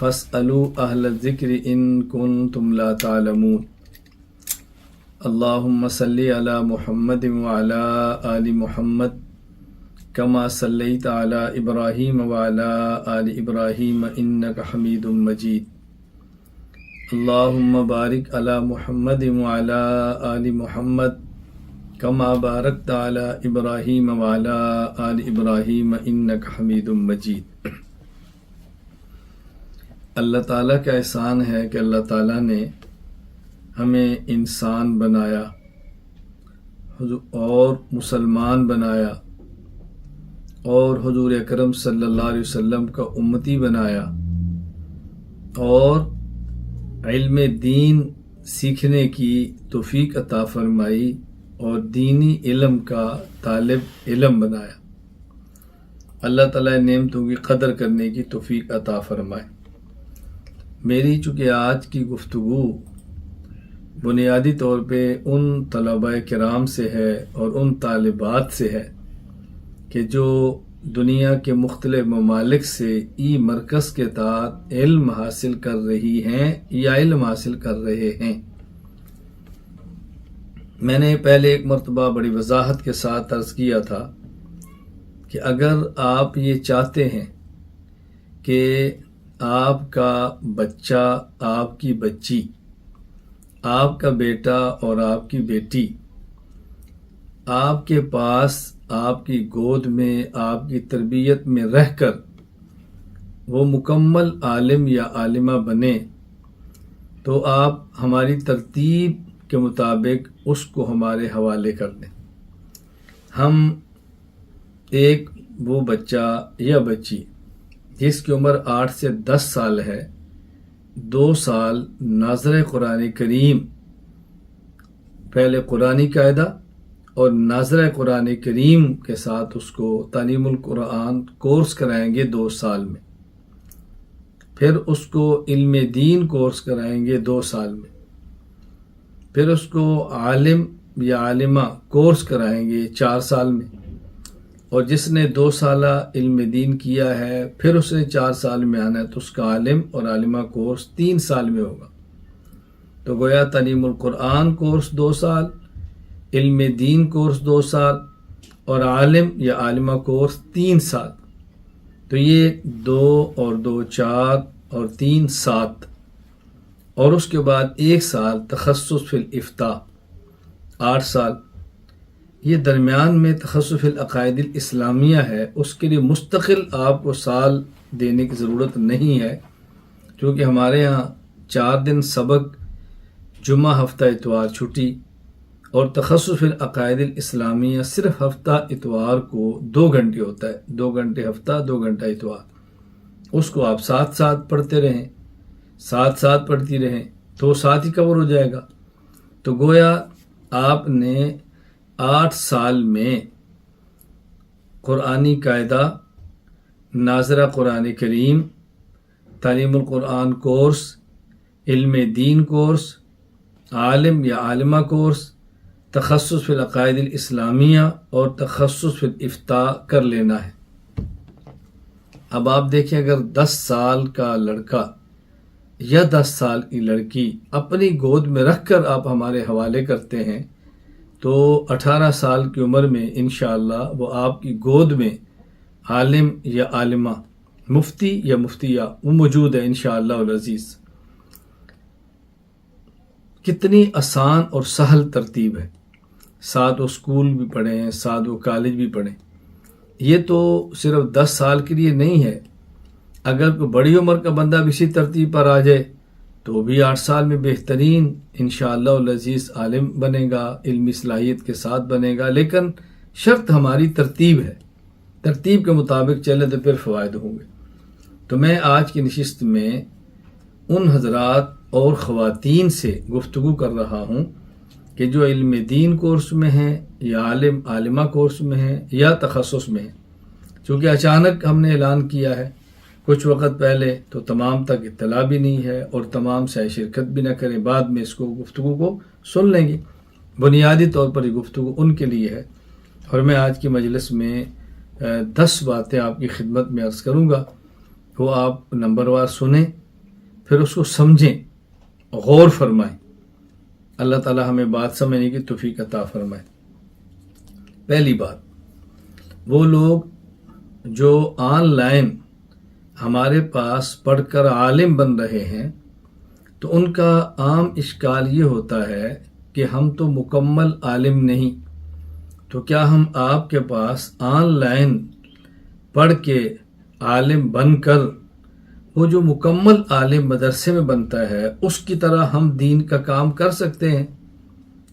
فاسألوا اہل الذکر ان کنتم لا تعلمون اللہم صلی علی محمد وعلی آل محمد کما صلیت علی ابراہیم وعلی آل ابراہیم انک حمید مجید اللہم بارک علی محمد وعلی آل محمد کما بارکت علی ابراہیم وعلی آل ابراہیم انک حمید مجید۔ اللہ تعالیٰ کا احسان ہے کہ اللہ تعالیٰ نے ہمیں انسان بنایا اور مسلمان بنایا اور حضور اکرم صلی اللہ علیہ وسلم کا امتی بنایا اور علم دین سیکھنے کی توفیق عطا فرمائی اور دینی علم کا طالب علم بنایا۔ اللہ تعالیٰ نعمتوں کی قدر کرنے کی توفیق عطا فرمائے۔ میری چونکہ آج کی گفتگو بنیادی طور پہ ان طلباء کرام سے ہے اور ان طالبات سے ہے کہ جو دنیا کے مختلف ممالک سے ای مرکز کے تحت علم حاصل کر رہی ہیں یا علم حاصل کر رہے ہیں۔ میں نے پہلے ایک مرتبہ بڑی وضاحت کے ساتھ عرض کیا تھا کہ اگر آپ یہ چاہتے ہیں کہ آپ کا بچہ، آپ کی بچی، آپ کا بیٹا اور آپ کی بیٹی آپ کے پاس، آپ کی گود میں، آپ کی تربیت میں رہ کر وہ مکمل عالم یا عالمہ بنے، تو آپ ہماری ترتیب کے مطابق اس کو ہمارے حوالے کر دیں۔ ہم ایک وہ بچہ یا بچی جس کی عمر 8 سے 10 سال ہے، 2 سال ناظر قرآن کریم، پہلے قرآنی قاعدہ اور ناظر قرآن کریم کے ساتھ اس کو تعلیم القرآن کورس کرائیں گے 2 سال میں، پھر اس کو علم دین کورس کرائیں گے 2 سال میں، پھر اس کو عالم یا عالمہ کورس کرائیں گے 4 سال میں، اور جس نے 2 سالہ علم دین کیا ہے پھر اس نے 4 سال میں آنا ہے تو اس کا عالم اور عالمہ کورس 3 سال میں ہوگا۔ تو گویا تعلیم القرآن کورس 2 سال، علم دین کورس 2 سال اور عالم یا عالمہ کورس 3 سال۔ تو یہ 2 اور 2 4 اور 3 7، اور اس کے بعد 1 سال تخصص فی الافتاء، 8 سال۔ یہ درمیان میں تخصص فی العقائد الاسلامیہ ہے، اس کے لیے مستقل آپ کو سال دینے کی ضرورت نہیں ہے، کیونکہ ہمارے ہاں 4 دن سبق، جمعہ ہفتہ اتوار چھٹی، اور تخصص فی العقائد الاسلامیہ صرف ہفتہ اتوار کو 2 گھنٹے ہوتا ہے، 2 گھنٹے ہفتہ، 2 گھنٹہ اتوار۔ اس کو آپ ساتھ ساتھ پڑھتے رہیں، ساتھ ساتھ پڑھتی رہیں تو ساتھ ہی کور ہو جائے گا۔ تو گویا آپ نے 8 سال میں قرآنی قاعدہ، ناظرہ قرآن کریم، تعلیم القرآن کورس، علم دین کورس، عالم یا عالمہ کورس، تخصص فی العقائد الاسلامیہ اور تخصص فی الافتاء کر لینا ہے۔ اب آپ دیکھیں، اگر 10 سال کا لڑکا یا 10 سال کی لڑکی اپنی گود میں رکھ کر آپ ہمارے حوالے کرتے ہیں تو 18 سال کی عمر میں انشاءاللہ وہ آپ کی گود میں عالم یا عالمہ، مفتی یا مفتیہ وہ موجود ہے انشاءاللہ العزیز۔ کتنی آسان اور سہل ترتیب ہے، ساتھ وہ اسکول بھی پڑھیں، ساتھ وہ کالج بھی پڑھیں۔ یہ تو صرف 10 سال کے لیے نہیں ہے، اگر کوئی بڑی عمر کا بندہ بھی اسی ترتیب پر آ جائے تو بھی 8 سال میں بہترین انشاءاللہ العزیز عالم بنے گا، علمی صلاحیت کے ساتھ بنے گا۔ لیکن شرط ہماری ترتیب ہے، ترتیب کے مطابق چلے تو پھر فوائد ہوں گے۔ تو میں آج کی نشست میں ان حضرات اور خواتین سے گفتگو کر رہا ہوں کہ جو علم دین کورس میں ہیں یا عالم عالمہ کورس میں ہیں یا تخصص میں ہیں۔ چونکہ اچانک ہم نے اعلان کیا ہے کچھ وقت پہلے، تو تمام تک اطلاع بھی نہیں ہے اور تمام سے شرکت بھی نہ کریں، بعد میں اس کو گفتگو کو سن لیں گے۔ بنیادی طور پر یہ گفتگو ان کے لیے ہے، اور میں آج کی مجلس میں 10 باتیں آپ کی خدمت میں عرض کروں گا، وہ آپ نمبر وار سنیں پھر اس کو سمجھیں، غور فرمائیں۔ اللہ تعالیٰ ہمیں بات سمجھنے کی توفیق عطا فرمائے۔ پہلی بات، وہ لوگ جو آن لائن ہمارے پاس پڑھ کر عالم بن رہے ہیں، تو ان کا عام اشکال یہ ہوتا ہے کہ ہم تو مکمل عالم نہیں، تو کیا ہم آپ کے پاس آن لائن پڑھ کے عالم بن کر وہ جو مکمل عالم مدرسے میں بنتا ہے اس کی طرح ہم دین کا کام کر سکتے ہیں؟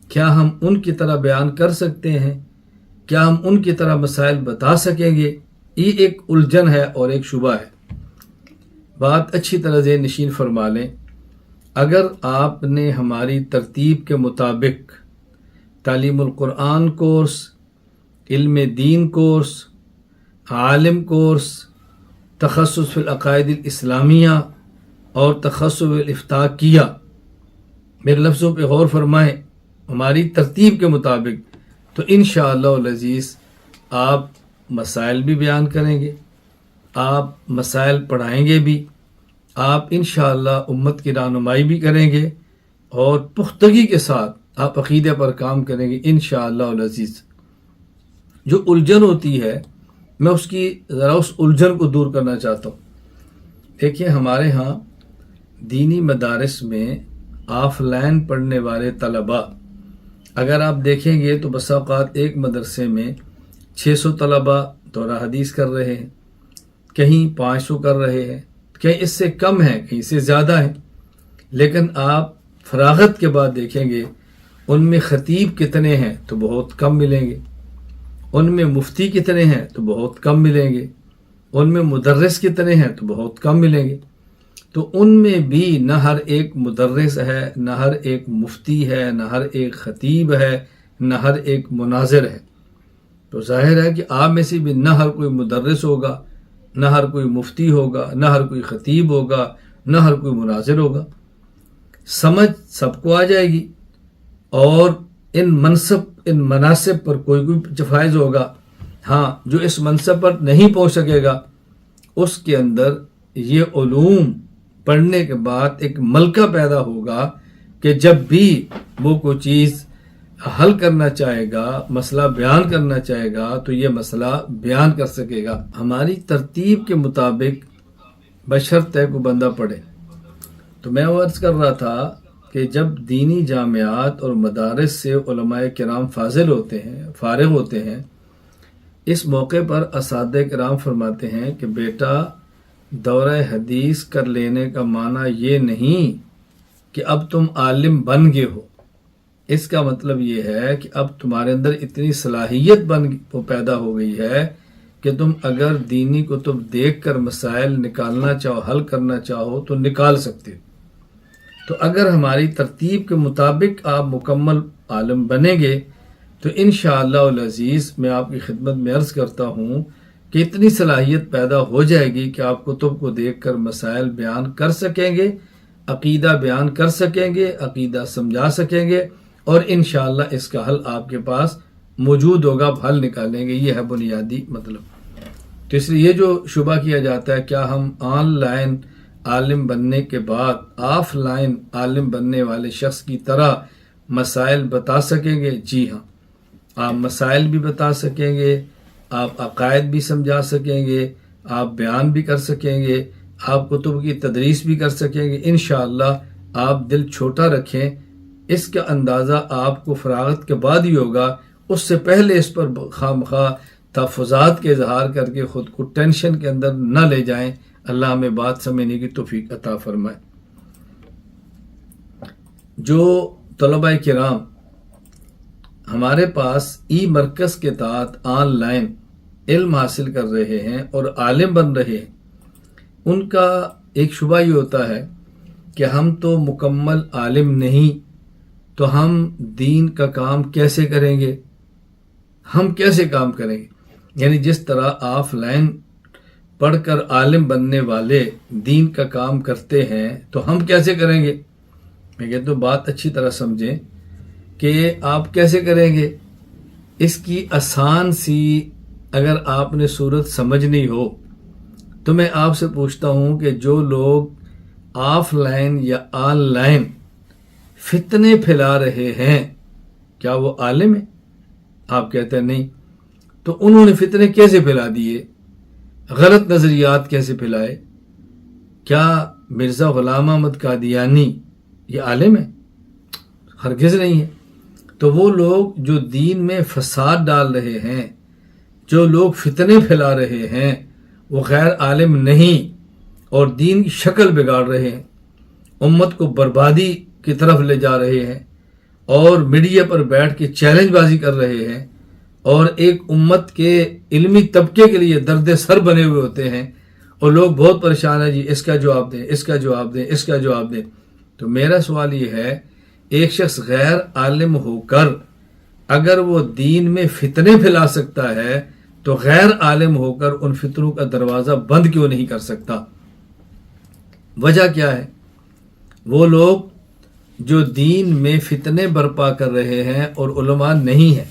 کیا ہم ان کی طرح بیان کر سکتے ہیں؟ کیا ہم ان کی طرح مسائل بتا سکیں گے؟ یہ ایک الجھن ہے اور ایک شبہ ہے۔ بات اچھی طرح ذہن نشین فرما لیں، اگر آپ نے ہماری ترتیب کے مطابق تعلیم القرآن کورس، علم دین کورس، عالم کورس، تخصص فی العقائد الاسلامیہ اور تخصص فی الافتاء کیا، میرے لفظوں پہ غور فرمائیں، ہماری ترتیب کے مطابق، تو انشاءاللہ العزیز آپ مسائل بھی بیان کریں گے، آپ مسائل پڑھائیں گے بھی، آپ انشاءاللہ امت کی رہنمائی بھی کریں گے، اور پختگی کے ساتھ آپ عقیدے پر کام کریں گے انشاءاللہ العزیز۔ جو الجھن ہوتی ہے، میں اس الجھن کو دور کرنا چاہتا ہوں۔ دیکھیے، ہمارے ہاں دینی مدارس میں آف لائن پڑھنے والے طلباء اگر آپ دیکھیں گے تو بسا اوقات ایک مدرسے میں 600 طلباء دورہ حدیث کر رہے ہیں، کہیں 500 کر رہے ہیں، کہیں اس سے کم ہیں، کہیں سے زیادہ ہیں، لیکن آپ فراغت کے بعد دیکھیں گے ان میں خطیب کتنے ہیں تو بہت کم ملیں گے، ان میں مفتی کتنے ہیں تو بہت کم ملیں گے، ان میں مدرس کتنے ہیں تو بہت کم ملیں گے۔ تو ان میں بھی نہ ہر ایک مدرس ہے، نہ ہر ایک مفتی ہے، نہ ہر ایک خطیب ہے، نہ ہر ایک مناظر ہے۔ تو ظاہر ہے کہ آپ میں سے بھی نہ ہر کوئی مدرس ہوگا، نہ ہر کوئی مفتی ہوگا، نہ ہر کوئی خطیب ہوگا، نہ ہر کوئی مناظر ہوگا۔ سمجھ سب کو آ جائے گی، اور ان مناصب پر کوئی فائز ہوگا۔ ہاں، جو اس منصب پر نہیں پہنچ سکے گا، اس کے اندر یہ علوم پڑھنے کے بعد ایک ملکہ پیدا ہوگا کہ جب بھی وہ کوئی چیز حل کرنا چاہے گا، مسئلہ بیان کرنا چاہے گا، تو یہ مسئلہ بیان کر سکے گا۔ ہماری ترتیب کے مطابق بشرطے کو بندہ پڑھے۔ تو میں عرض کر رہا تھا کہ جب دینی جامعات اور مدارس سے علماء کرام فارغ ہوتے ہیں، اس موقع پر اساتذہ کرام فرماتے ہیں کہ بیٹا، دورہ حدیث کر لینے کا معنی یہ نہیں کہ اب تم عالم بن گئے ہو، اس کا مطلب یہ ہے کہ اب تمہارے اندر اتنی صلاحیت پیدا ہو گئی ہے کہ تم اگر دینی کتب دیکھ کر مسائل نکالنا چاہو، حل کرنا چاہو تو نکال سکتے ہو۔ تو اگر ہماری ترتیب کے مطابق آپ مکمل عالم بنیں گے تو انشاءاللہ العزیز میں آپ کی خدمت میں عرض کرتا ہوں کہ اتنی صلاحیت پیدا ہو جائے گی کہ آپ کتب کو دیکھ کر مسائل بیان کر سکیں گے، عقیدہ بیان کر سکیں گے، عقیدہ سمجھا سکیں گے، اور انشاءاللہ اس کا حل آپ کے پاس موجود ہوگا، آپ حل نکالیں گے۔ یہ ہے بنیادی مطلب۔ تو اس لیے یہ جو شبہ کیا جاتا ہے کیا ہم آن لائن عالم بننے کے بعد آف لائن عالم بننے والے شخص کی طرح مسائل بتا سکیں گے؟ جی ہاں، آپ مسائل بھی بتا سکیں گے، آپ عقائد بھی سمجھا سکیں گے، آپ بیان بھی کر سکیں گے، آپ کتب کی تدریس بھی کر سکیں گے۔ انشاءاللہ آپ دل چھوٹا رکھیں، اس کا اندازہ آپ کو فراغت کے بعد ہی ہوگا، اس سے پہلے اس پر خواہ تحفظات کے اظہار کر کے خود کو ٹینشن کے اندر نہ لے جائیں۔ اللہ ہمیں بات سمجھنے کی توفیق عطا فرمائے۔ جو طلباء کرام ہمارے پاس ای مرکز کے تحت آن لائن علم حاصل کر رہے ہیں اور عالم بن رہے ہیں، ان کا ایک شبہ یہ ہوتا ہے کہ ہم تو مکمل عالم نہیں، تو ہم دین کا کام کیسے کریں گے؟ ہم کیسے کام کریں گے؟ یعنی جس طرح آف لائن پڑھ کر عالم بننے والے دین کا کام کرتے ہیں تو ہم کیسے کریں گے؟ میں کہتا ہوں بات اچھی طرح سمجھیں کہ آپ کیسے کریں گے۔ اس کی آسان سی اگر آپ نے صورت سمجھنی ہو تو میں آپ سے پوچھتا ہوں کہ جو لوگ آف لائن یا آن لائن فتنے پھیلا رہے ہیں، کیا وہ عالم ہے؟ آپ کہتے ہیں نہیں۔ تو انہوں نے فتنے کیسے پھیلا دیے؟ غلط نظریات کیسے پھیلائے؟ کیا مرزا غلام احمد قادیانی یہ عالم ہے؟ ہرگز نہیں ہے۔ تو وہ لوگ جو دین میں فساد ڈال رہے ہیں، جو لوگ فتنے پھیلا رہے ہیں، وہ غیر عالم نہیں اور دین کی شکل بگاڑ رہے ہیں، امت کو بربادی کی طرف لے جا رہے ہیں، اور میڈیا پر بیٹھ کے چیلنج بازی کر رہے ہیں، اور ایک امت کے علمی طبقے کے لیے درد سر بنے ہوئے ہوتے ہیں، اور لوگ بہت پریشان ہیں، جی اس کا جواب دیں، اس کا جواب دیں، اس کا جواب دیں۔ تو میرا سوال یہ ہے، ایک شخص غیر عالم ہو کر اگر وہ دین میں فتنے پھیلا سکتا ہے تو غیر عالم ہو کر ان فتنوں کا دروازہ بند کیوں نہیں کر سکتا؟ وجہ کیا ہے؟ وہ لوگ جو دین میں فتنے برپا کر رہے ہیں اور علماء نہیں ہیں،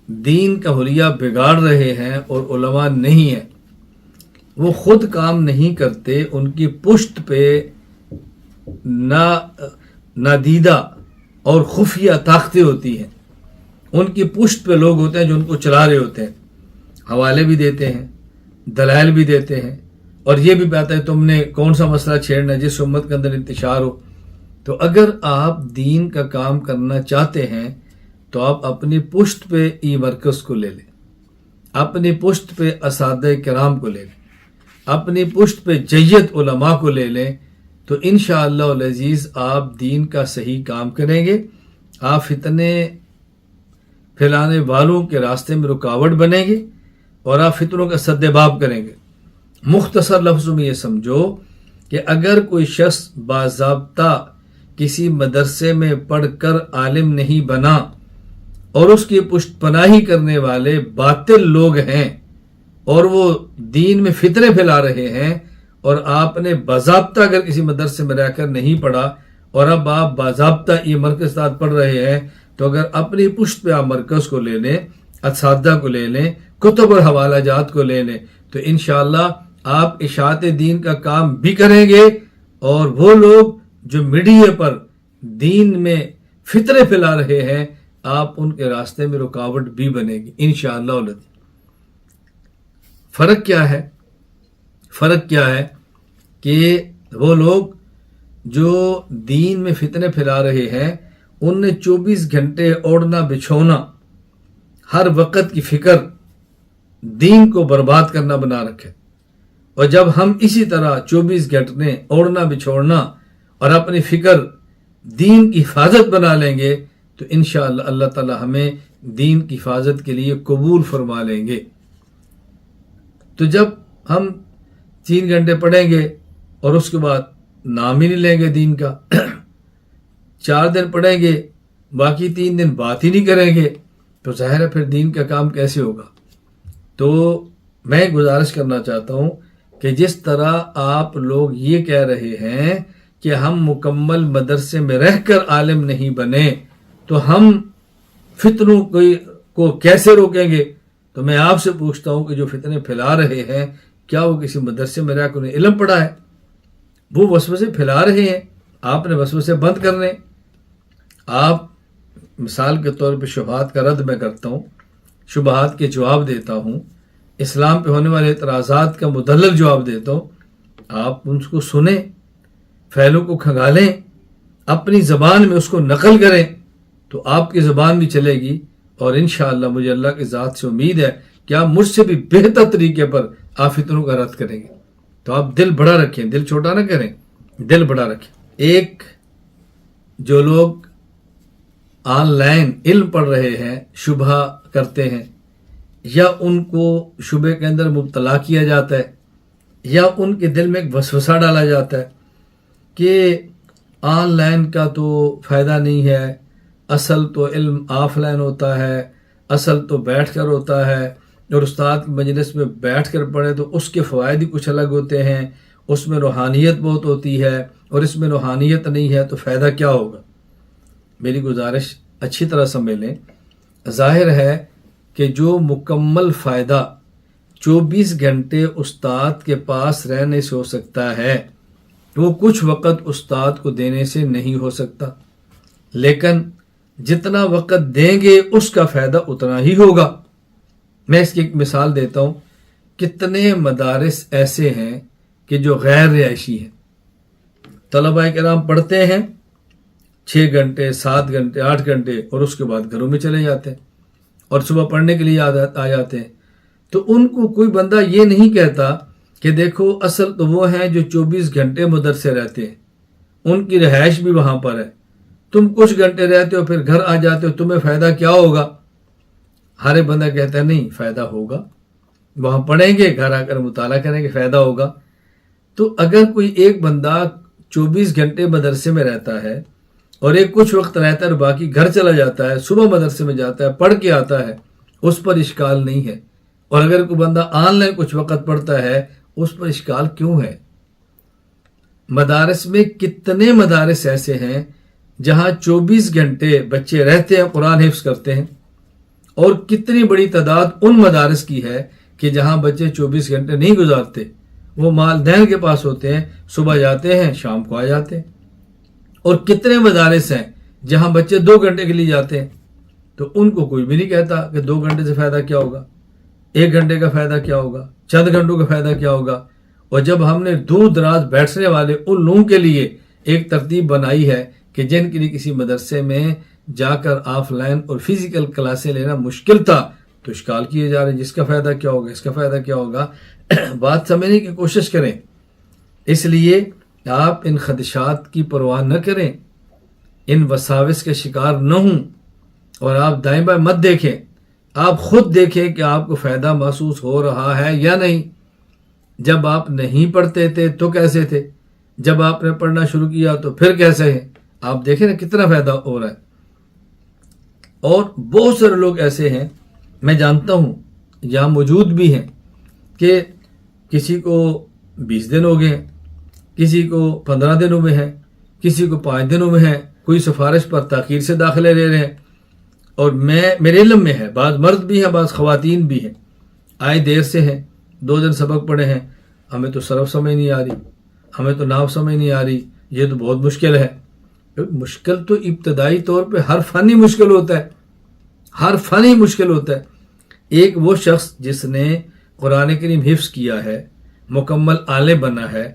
دین کا حلیہ بگاڑ رہے ہیں اور علماء نہیں ہیں، وہ خود کام نہیں کرتے، ان کی پشت پہ نادیدہ اور خفیہ طاقتیں ہوتی ہیں، ان کی پشت پہ لوگ ہوتے ہیں جو ان کو چلا رہے ہوتے ہیں، حوالے بھی دیتے ہیں، دلائل بھی دیتے ہیں، اور یہ بھی بتاتے ہیں تم نے کون سا مسئلہ چھیڑنا ہے جس امت کے اندر انتشار ہو۔ تو اگر آپ دین کا کام کرنا چاہتے ہیں تو آپ اپنی پشت پہ ای مرکز کو لے لیں، اپنی پشت پہ اساتذہ کرام کو لے لیں، اپنی پشت پہ جید علماء کو لے لیں، تو انشاءاللہ العزیز آپ دین کا صحیح کام کریں گے، آپ فتنے پھیلانے والوں کے راستے میں رکاوٹ بنیں گے اور آپ فتنوں کا سد باب کریں گے۔ مختصر لفظوں میں یہ سمجھو کہ اگر کوئی شخص باضابطہ کسی مدرسے میں پڑھ کر عالم نہیں بنا اور اس کی پشت پناہی کرنے والے باطل لوگ ہیں اور وہ دین میں فتنے پھیلا رہے ہیں، اور آپ نے باضابطہ اگر کسی مدرسے میں رہ کر نہیں پڑھا اور اب آپ باضابطہ یہ مرکز ساتھ پڑھ رہے ہیں، تو اگر اپنی پشت پہ آپ مرکز کو لے لیں، اساتذہ کو لے لیں، کتب اور حوالہ جات کو لے لیں، تو انشاءاللہ آپ اشاعت دین کا کام بھی کریں گے، اور وہ لوگ جو میڈیا پر دین میں فتنے پھیلا رہے ہیں آپ ان کے راستے میں رکاوٹ بھی بنے گی انشاءاللہ۔ فرق کیا ہے؟ فرق کیا ہے کہ وہ لوگ جو دین میں فتنے پھیلا رہے ہیں ان نے 24 گھنٹے اوڑھنا بچھونا، ہر وقت کی فکر دین کو برباد کرنا بنا رکھے، اور جب ہم اسی طرح 24 گھنٹے اوڑھنا بچھوڑنا اور اپنی فکر دین کی حفاظت بنا لیں گے تو انشاءاللہ اللہ تعالی ہمیں دین کی حفاظت کے لیے قبول فرما لیں گے۔ تو جب ہم 3 گھنٹے پڑھیں گے اور اس کے بعد نام ہی نہیں لیں گے دین کا، 4 دن پڑھیں گے باقی 3 دن بات ہی نہیں کریں گے، تو ظاہر ہے پھر دین کا کام کیسے ہوگا؟ تو میں گزارش کرنا چاہتا ہوں کہ جس طرح آپ لوگ یہ کہہ رہے ہیں کہ ہم مکمل مدرسے میں رہ کر عالم نہیں بنے تو ہم فتنوں کو کیسے روکیں گے؟ تو میں آپ سے پوچھتا ہوں کہ جو فتنے پھیلا رہے ہیں کیا وہ کسی مدرسے میں رہ کر انہیں علم پڑھا ہے؟ وہ وسوسے پھیلا رہے ہیں، آپ نے وسوسے بند کرنے۔ آپ مثال کے طور پہ شبہات کا رد میں کرتا ہوں، شبہات کے جواب دیتا ہوں، اسلام پہ ہونے والے اعتراضات کا مدلل جواب دیتا ہوں، آپ ان کو سنیں، پھیلوں کو کھنگالیں، اپنی زبان میں اس کو نقل کریں تو آپ کی زبان بھی چلے گی، اور انشاءاللہ مجھے اللہ کی ذات سے امید ہے کہ آپ مجھ سے بھی بہتر طریقے پر آپ فتنوں کا رد کریں گے۔ تو آپ دل بڑا رکھیں، دل چھوٹا نہ کریں، دل بڑا رکھیں۔ ایک جو لوگ آن لائن علم پڑھ رہے ہیں، شبہ کرتے ہیں، یا ان کو شبہ کے اندر مبتلا کیا جاتا ہے، یا ان کے دل میں ایک وسوسہ ڈالا جاتا ہے کہ آن لائن کا تو فائدہ نہیں ہے، اصل تو علم آف لائن ہوتا ہے، اصل تو بیٹھ کر ہوتا ہے، اور استاد کی مجلس میں بیٹھ کر پڑھے تو اس کے فوائد ہی کچھ الگ ہوتے ہیں، اس میں روحانیت بہت ہوتی ہے، اور اس میں روحانیت نہیں ہے تو فائدہ کیا ہوگا؟ میری گزارش اچھی طرح سمجھ لیں، ظاہر ہے کہ جو مکمل فائدہ 24 گھنٹے استاد کے پاس رہنے سے ہو سکتا ہے وہ کچھ وقت استاد کو دینے سے نہیں ہو سکتا، لیکن جتنا وقت دیں گے اس کا فائدہ اتنا ہی ہوگا۔ میں اس کی ایک مثال دیتا ہوں۔ کتنے مدارس ایسے ہیں کہ جو غیر رہائشی ہیں، طلباء کرام پڑھتے ہیں 6 گھنٹے 7 گھنٹے 8 گھنٹے اور اس کے بعد گھروں میں چلے جاتے ہیں اور صبح پڑھنے کے لیے آ جاتے ہیں۔ تو ان کو کوئی بندہ یہ نہیں کہتا کہ دیکھو اصل تو وہ ہیں جو 24 گھنٹے مدرسے رہتے ہیں، ان کی رہائش بھی وہاں پر ہے، تم کچھ گھنٹے رہتے ہو پھر گھر آ جاتے ہو، تمہیں فائدہ کیا ہوگا؟ ہر ایک بندہ کہتا ہے نہیں فائدہ ہوگا، وہاں پڑھیں گے گھر آ کر مطالعہ کریں گے فائدہ ہوگا۔ تو اگر کوئی ایک بندہ 24 گھنٹے مدرسے میں رہتا ہے اور ایک کچھ وقت رہتا ہے اور باقی گھر چلا جاتا ہے، صبح مدرسے میں جاتا ہے پڑھ کے آتا ہے، اس پر اشکال نہیں ہے۔ اور اگر کوئی بندہ آن لائن کچھ وقت پڑھتا ہے اس پر اشکال کیوں ہے؟ مدارس میں کتنے مدارس ایسے ہیں جہاں 24 گھنٹے بچے رہتے ہیں قرآن حفظ کرتے ہیں، اور کتنی بڑی تعداد ان مدارس کی ہے کہ جہاں بچے 24 گھنٹے نہیں گزارتے، وہ والدین کے پاس ہوتے ہیں، صبح جاتے ہیں شام کو آ جاتے ہیں۔ اور کتنے مدارس ہیں جہاں بچے 2 گھنٹے کے لیے جاتے ہیں، تو ان کو کوئی بھی نہیں کہتا کہ 2 گھنٹے سے فائدہ کیا ہوگا، 1 گھنٹے کا فائدہ کیا ہوگا، چند گھنٹوں کا فائدہ کیا ہوگا۔ اور جب ہم نے دور دراز بیٹھنے والے ان لوگوں کے لیے ایک ترتیب بنائی ہے کہ جن کے لیے کسی مدرسے میں جا کر آف لائن اور فزیکل کلاسیں لینا مشکل تھا، تو اشکال کیے جا رہے ہیں جس کا فائدہ کیا ہوگا، اس کا فائدہ کیا ہوگا۔ بات سمجھنے کی کوشش کریں۔ اس لیے آپ ان خدشات کی پرواہ نہ کریں، ان وساوس کے شکار نہ ہوں، اور آپ دائیں بائیں مت دیکھیں، آپ خود دیکھیں کہ آپ کو فائدہ محسوس ہو رہا ہے یا نہیں۔ جب آپ نہیں پڑھتے تھے تو کیسے تھے، جب آپ نے پڑھنا شروع کیا تو پھر کیسے ہیں، آپ دیکھیں نا کتنا فائدہ ہو رہا ہے۔ اور بہت سارے لوگ ایسے ہیں، میں جانتا ہوں یہاں موجود بھی ہیں، کہ کسی کو 20 دن ہو گئے، کسی کو 15 دنوں میں ہے، کسی کو 5 دنوں میں ہے، کوئی سفارش پر تاخیر سے داخلے لے رہے ہیں۔ اور میرے علم میں ہے بعض مرد بھی ہیں بعض خواتین بھی ہیں، آئے دیر سے ہیں، 2 دن سبق پڑھے ہیں، ہمیں تو صرف سمجھ نہیں آ رہی، ہمیں تو نحو سمجھ نہیں آ رہی، یہ تو بہت مشکل ہے۔ مشکل تو ابتدائی طور پہ ہر فن ہی مشکل ہوتا ہے، ہر فن ہی مشکل ہوتا ہے۔ ایک وہ شخص جس نے قرآن کریم حفظ کیا ہے، مکمل عالم بنا ہے،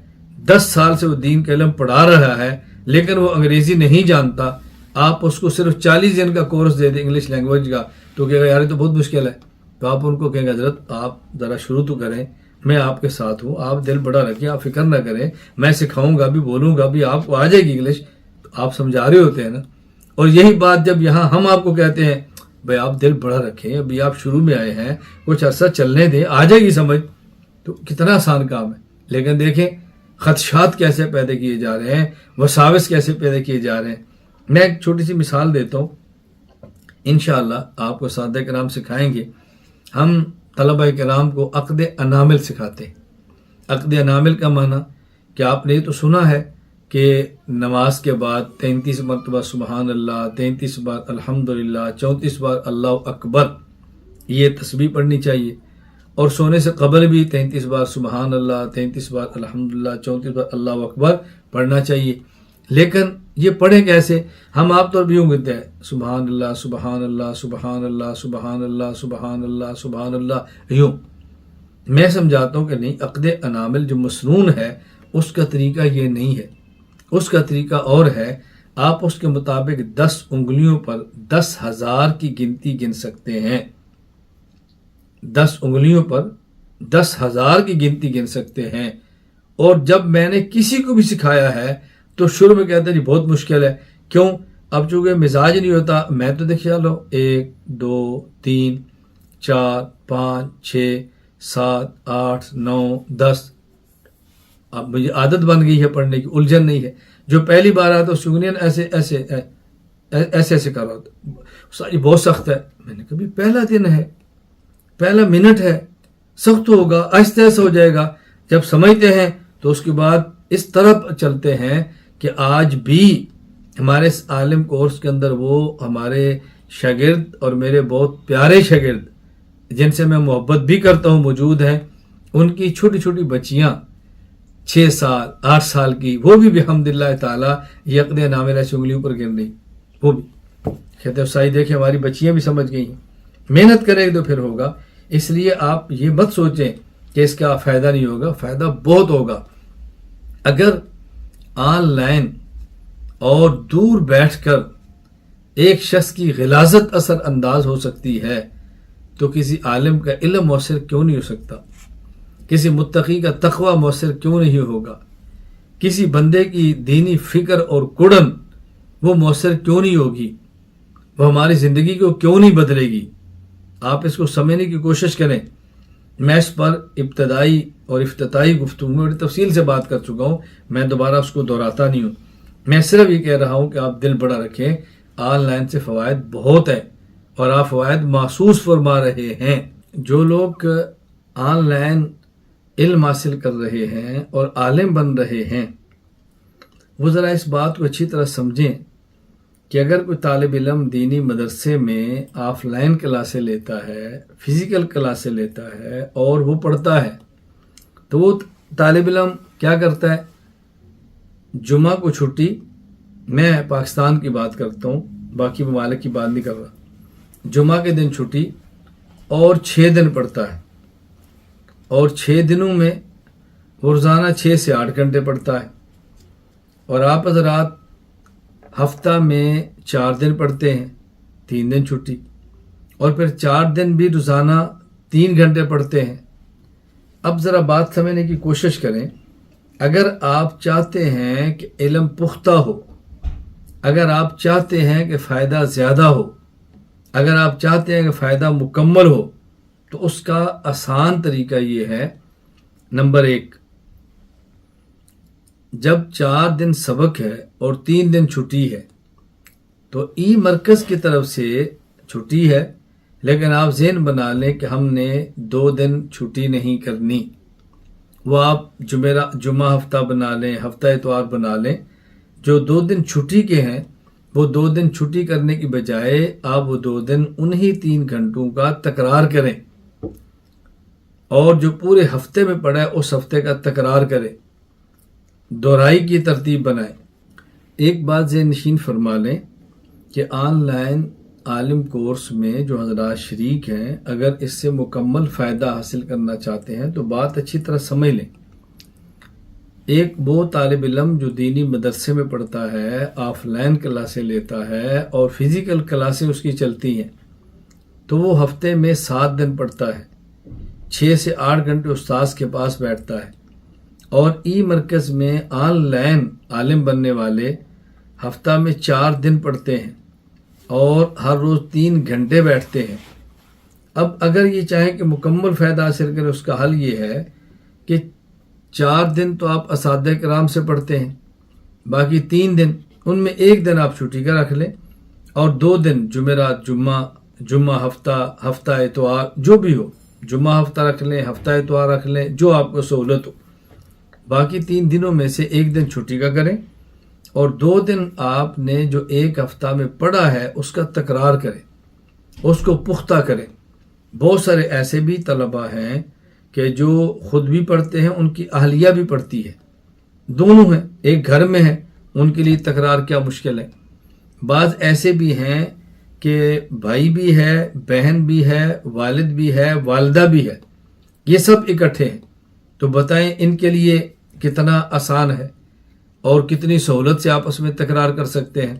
10 سال سے وہ دین کا علم پڑھا رہا ہے، لیکن وہ انگریزی نہیں جانتا، آپ اس کو صرف 40 دن کا کورس دے دیں انگلش لینگویج کا، تو کہے گا یار یہ تو بہت مشکل ہے۔ تو آپ ان کو کہیں گے حضرت آپ ذرا شروع تو کریں، میں آپ کے ساتھ ہوں، آپ دل بڑا رکھیں، آپ فکر نہ کریں، میں سکھاؤں گا بھی، بولوں گا بھی، آپ کو آ جائے گی انگلش۔ تو آپ سمجھا رہے ہوتے ہیں نا۔ اور یہی بات جب یہاں ہم آپ کو کہتے ہیں بھائی آپ دل بڑا رکھیں، ابھی آپ شروع میں آئے ہیں، کچھ عرصہ چلنے دیں، آ جائے گی سمجھ، تو کتنا آسان کام ہے۔ لیکن دیکھیں خدشات کیسے پیدا کیے جا رہے ہیں، وساوس کیسے پیدا کیے جا رہے ہیں۔ میں ایک چھوٹی سی مثال دیتا ہوں، انشاءاللہ آپ کو اساتذہ کرام سکھائیں گے۔ ہم طلبہ کرام کو عقد انامل سکھاتے ہیں۔ عقد انامل کا معنی کہ آپ نے یہ تو سنا ہے کہ نماز کے بعد 33 مرتبہ سبحان اللہ، 33 بار الحمدللہ، 34 بار اللہ اکبر یہ تسبیح پڑھنی چاہیے، اور سونے سے قبل بھی 33 بار سبحان اللہ، 33 بار الحمدللہ، 34 بار اللہ اکبر پڑھنا چاہیے۔ لیکن یہ پڑھیں کیسے؟ ہم عام طور پر یوں کہتے ہیں سبحان اللہ سبحان اللہ سبحان اللہ سبحان اللہ سبحان اللہ سبحان اللہ، یوں۔ میں سمجھاتا ہوں کہ نہیں، عقد انامل جو مسنون ہے اس کا طریقہ یہ نہیں ہے، اس کا طریقہ اور ہے۔ آپ اس کے مطابق 10 انگلیوں پر 10,000 کی گنتی گن سکتے ہیں، 10 انگلیوں پر 10,000 کی گنتی گن سکتے ہیں۔ اور جب میں نے کسی کو بھی سکھایا ہے تو شروع میں کہتے ہیں جی بہت مشکل ہے، کیوں؟ اب چونکہ مزاج نہیں ہوتا، میں تو دیکھ لو 1 2 3 4 5 6 7 8 9 10، اب مجھے عادت بن گئی ہے پڑھنے کی، الجھن نہیں ہے۔ جو پہلی بار آتا ہے اس سنگنین ایسے ایسے ایسے ایسے کر رہا ہوتا ہے، بہت سخت ہے۔ میں نے کہا بھی پہلا دن ہے، پہلا منٹ ہے، سخت ہوگا، آہستہ آہستہ ہو جائے گا۔ جب سمجھتے ہیں تو اس کے بعد اس طرح چلتے ہیں کہ آج بھی ہمارے اس عالم کورس کے اندر وہ ہمارے شاگرد اور میرے بہت پیارے شاگرد جن سے میں محبت بھی کرتا ہوں موجود ہیں۔ ان کی چھوٹی چھوٹی بچیاں 6 سال 8 سال کی، وہ بھی بحمداللہ تعالیٰ یقین نامل ایسی انگلیوں پر گر رہی، وہ بھی کہتے ہیں سائی دیکھیں ہماری بچیاں بھی سمجھ گئی ہیں، محنت کرے گی تو پھر ہوگا۔ اس لیے آپ یہ مت سوچیں کہ اس کا فائدہ نہیں ہوگا، فائدہ بہت ہوگا۔ اگر آن لائن اور دور بیٹھ کر ایک شخص کی غلاظت اثر انداز ہو سکتی ہے تو کسی عالم کا علم مؤثر کیوں نہیں ہو سکتا؟ کسی متقی کا تقوی مؤثر کیوں نہیں ہوگا؟ کسی بندے کی دینی فکر اور کڑن وہ مؤثر کیوں نہیں ہوگی؟ وہ ہماری زندگی کو کیوں نہیں بدلے گی؟ آپ اس کو سمجھنے کی کوشش کریں۔ میں اس پر ابتدائی اور افتتاحی گفتگو میں بڑی تفصیل سے بات کر چکا ہوں، میں دوبارہ اس کو دہراتا نہیں ہوں۔ میں صرف یہ کہہ رہا ہوں کہ آپ دل بڑا رکھیں، آن لائن سے فوائد بہت ہیں اور آپ فوائد محسوس فرما رہے ہیں۔ جو لوگ آن لائن علم حاصل کر رہے ہیں اور عالم بن رہے ہیں، وہ ذرا اس بات کو اچھی طرح سمجھیں کہ اگر کوئی طالب علم دینی مدرسے میں آف لائن کلاسیں لیتا ہے، فزیکل کلاسیں لیتا ہے اور وہ پڑھتا ہے، تو وہ طالب علم کیا کرتا ہے؟ جمعہ کو چھٹی، میں پاکستان کی بات کرتا ہوں، باقی ممالک کی بات نہیں کر رہا، جمعہ کے دن چھٹی اور 6 دن پڑھتا ہے، اور 6 دنوں میں وہ روزانہ 6 سے 8 گھنٹے پڑھتا ہے۔ اور آپ حضرات ہفتہ میں 4 دن پڑھتے ہیں، 3 دن چھٹی، اور پھر 4 دن بھی روزانہ 3 گھنٹے پڑھتے ہیں۔ اب ذرا بات سمجھنے کی کوشش کریں، اگر آپ چاہتے ہیں کہ علم پختہ ہو، اگر آپ چاہتے ہیں کہ فائدہ زیادہ ہو، اگر آپ چاہتے ہیں کہ فائدہ مکمل ہو، تو اس کا آسان طریقہ یہ ہے، نمبر 1، جب 4 دن سبق ہے اور 3 دن چھٹی ہے تو ای مرکز کی طرف سے چھٹی ہے، لیکن آپ ذہن بنا لیں کہ ہم نے 2 دن چھٹی نہیں کرنی، وہ آپ جمعہ ہفتہ بنا لیں، ہفتہ اتوار بنا لیں۔ جو 2 دن چھٹی کے ہیں وہ 2 دن چھٹی کرنے کی بجائے آپ وہ 2 دن انہی 3 گھنٹوں کا تکرار کریں، اور جو پورے ہفتے میں پڑھا ہے اس ہفتے کا تکرار کریں، دہرائی کی ترتیب بنائیں۔ ایک بات ذہن نشین فرما لیں کہ آن لائن عالم کورس میں جو حضرات شریک ہیں، اگر اس سے مکمل فائدہ حاصل کرنا چاہتے ہیں تو بات اچھی طرح سمجھ لیں۔ ایک وہ طالب علم جو دینی مدرسے میں پڑھتا ہے، آف لائن کلاسیں لیتا ہے اور فزیکل کلاسیں اس کی چلتی ہیں، تو وہ ہفتے میں 7 دن پڑھتا ہے، 6 سے 8 گھنٹے استاذ کے پاس بیٹھتا ہے، اور ای مرکز میں آن لائن عالم بننے والے ہفتہ میں 4 دن پڑھتے ہیں اور ہر روز 3 گھنٹے بیٹھتے ہیں۔ اب اگر یہ چاہیں کہ مکمل فائدہ حاصل کریں، اس کا حل یہ ہے کہ 4 دن تو آپ اساتذہ کرام سے پڑھتے ہیں، باقی 3 دن ان میں 1 دن آپ چھٹی کا رکھ لیں، اور 2 دن جمعرات، جمعہ ہفتہ اتوار، جو بھی ہو، جمعہ ہفتہ رکھ لیں، ہفتہ اتوار رکھ لیں، جو آپ کو سہولت ہو۔ باقی 3 دنوں میں سے 1 دن چھٹی کا کریں، اور 2 دن آپ نے جو 1 ہفتہ میں پڑھا ہے اس کا تکرار کریں، اس کو پختہ کریں۔ بہت سارے ایسے بھی طلباء ہیں کہ جو خود بھی پڑھتے ہیں، ان کی اہلیہ بھی پڑھتی ہے، دونوں ہیں، ایک گھر میں ہیں، ان کے لیے تکرار کیا مشکل ہے۔ بعض ایسے بھی ہیں کہ بھائی بھی ہے، بہن بھی ہے، والد بھی ہے، والدہ بھی ہے، یہ سب اکٹھے ہیں، تو بتائیں ان کے لیے کتنا آسان ہے اور کتنی سہولت سے آپس میں تکرار کر سکتے ہیں۔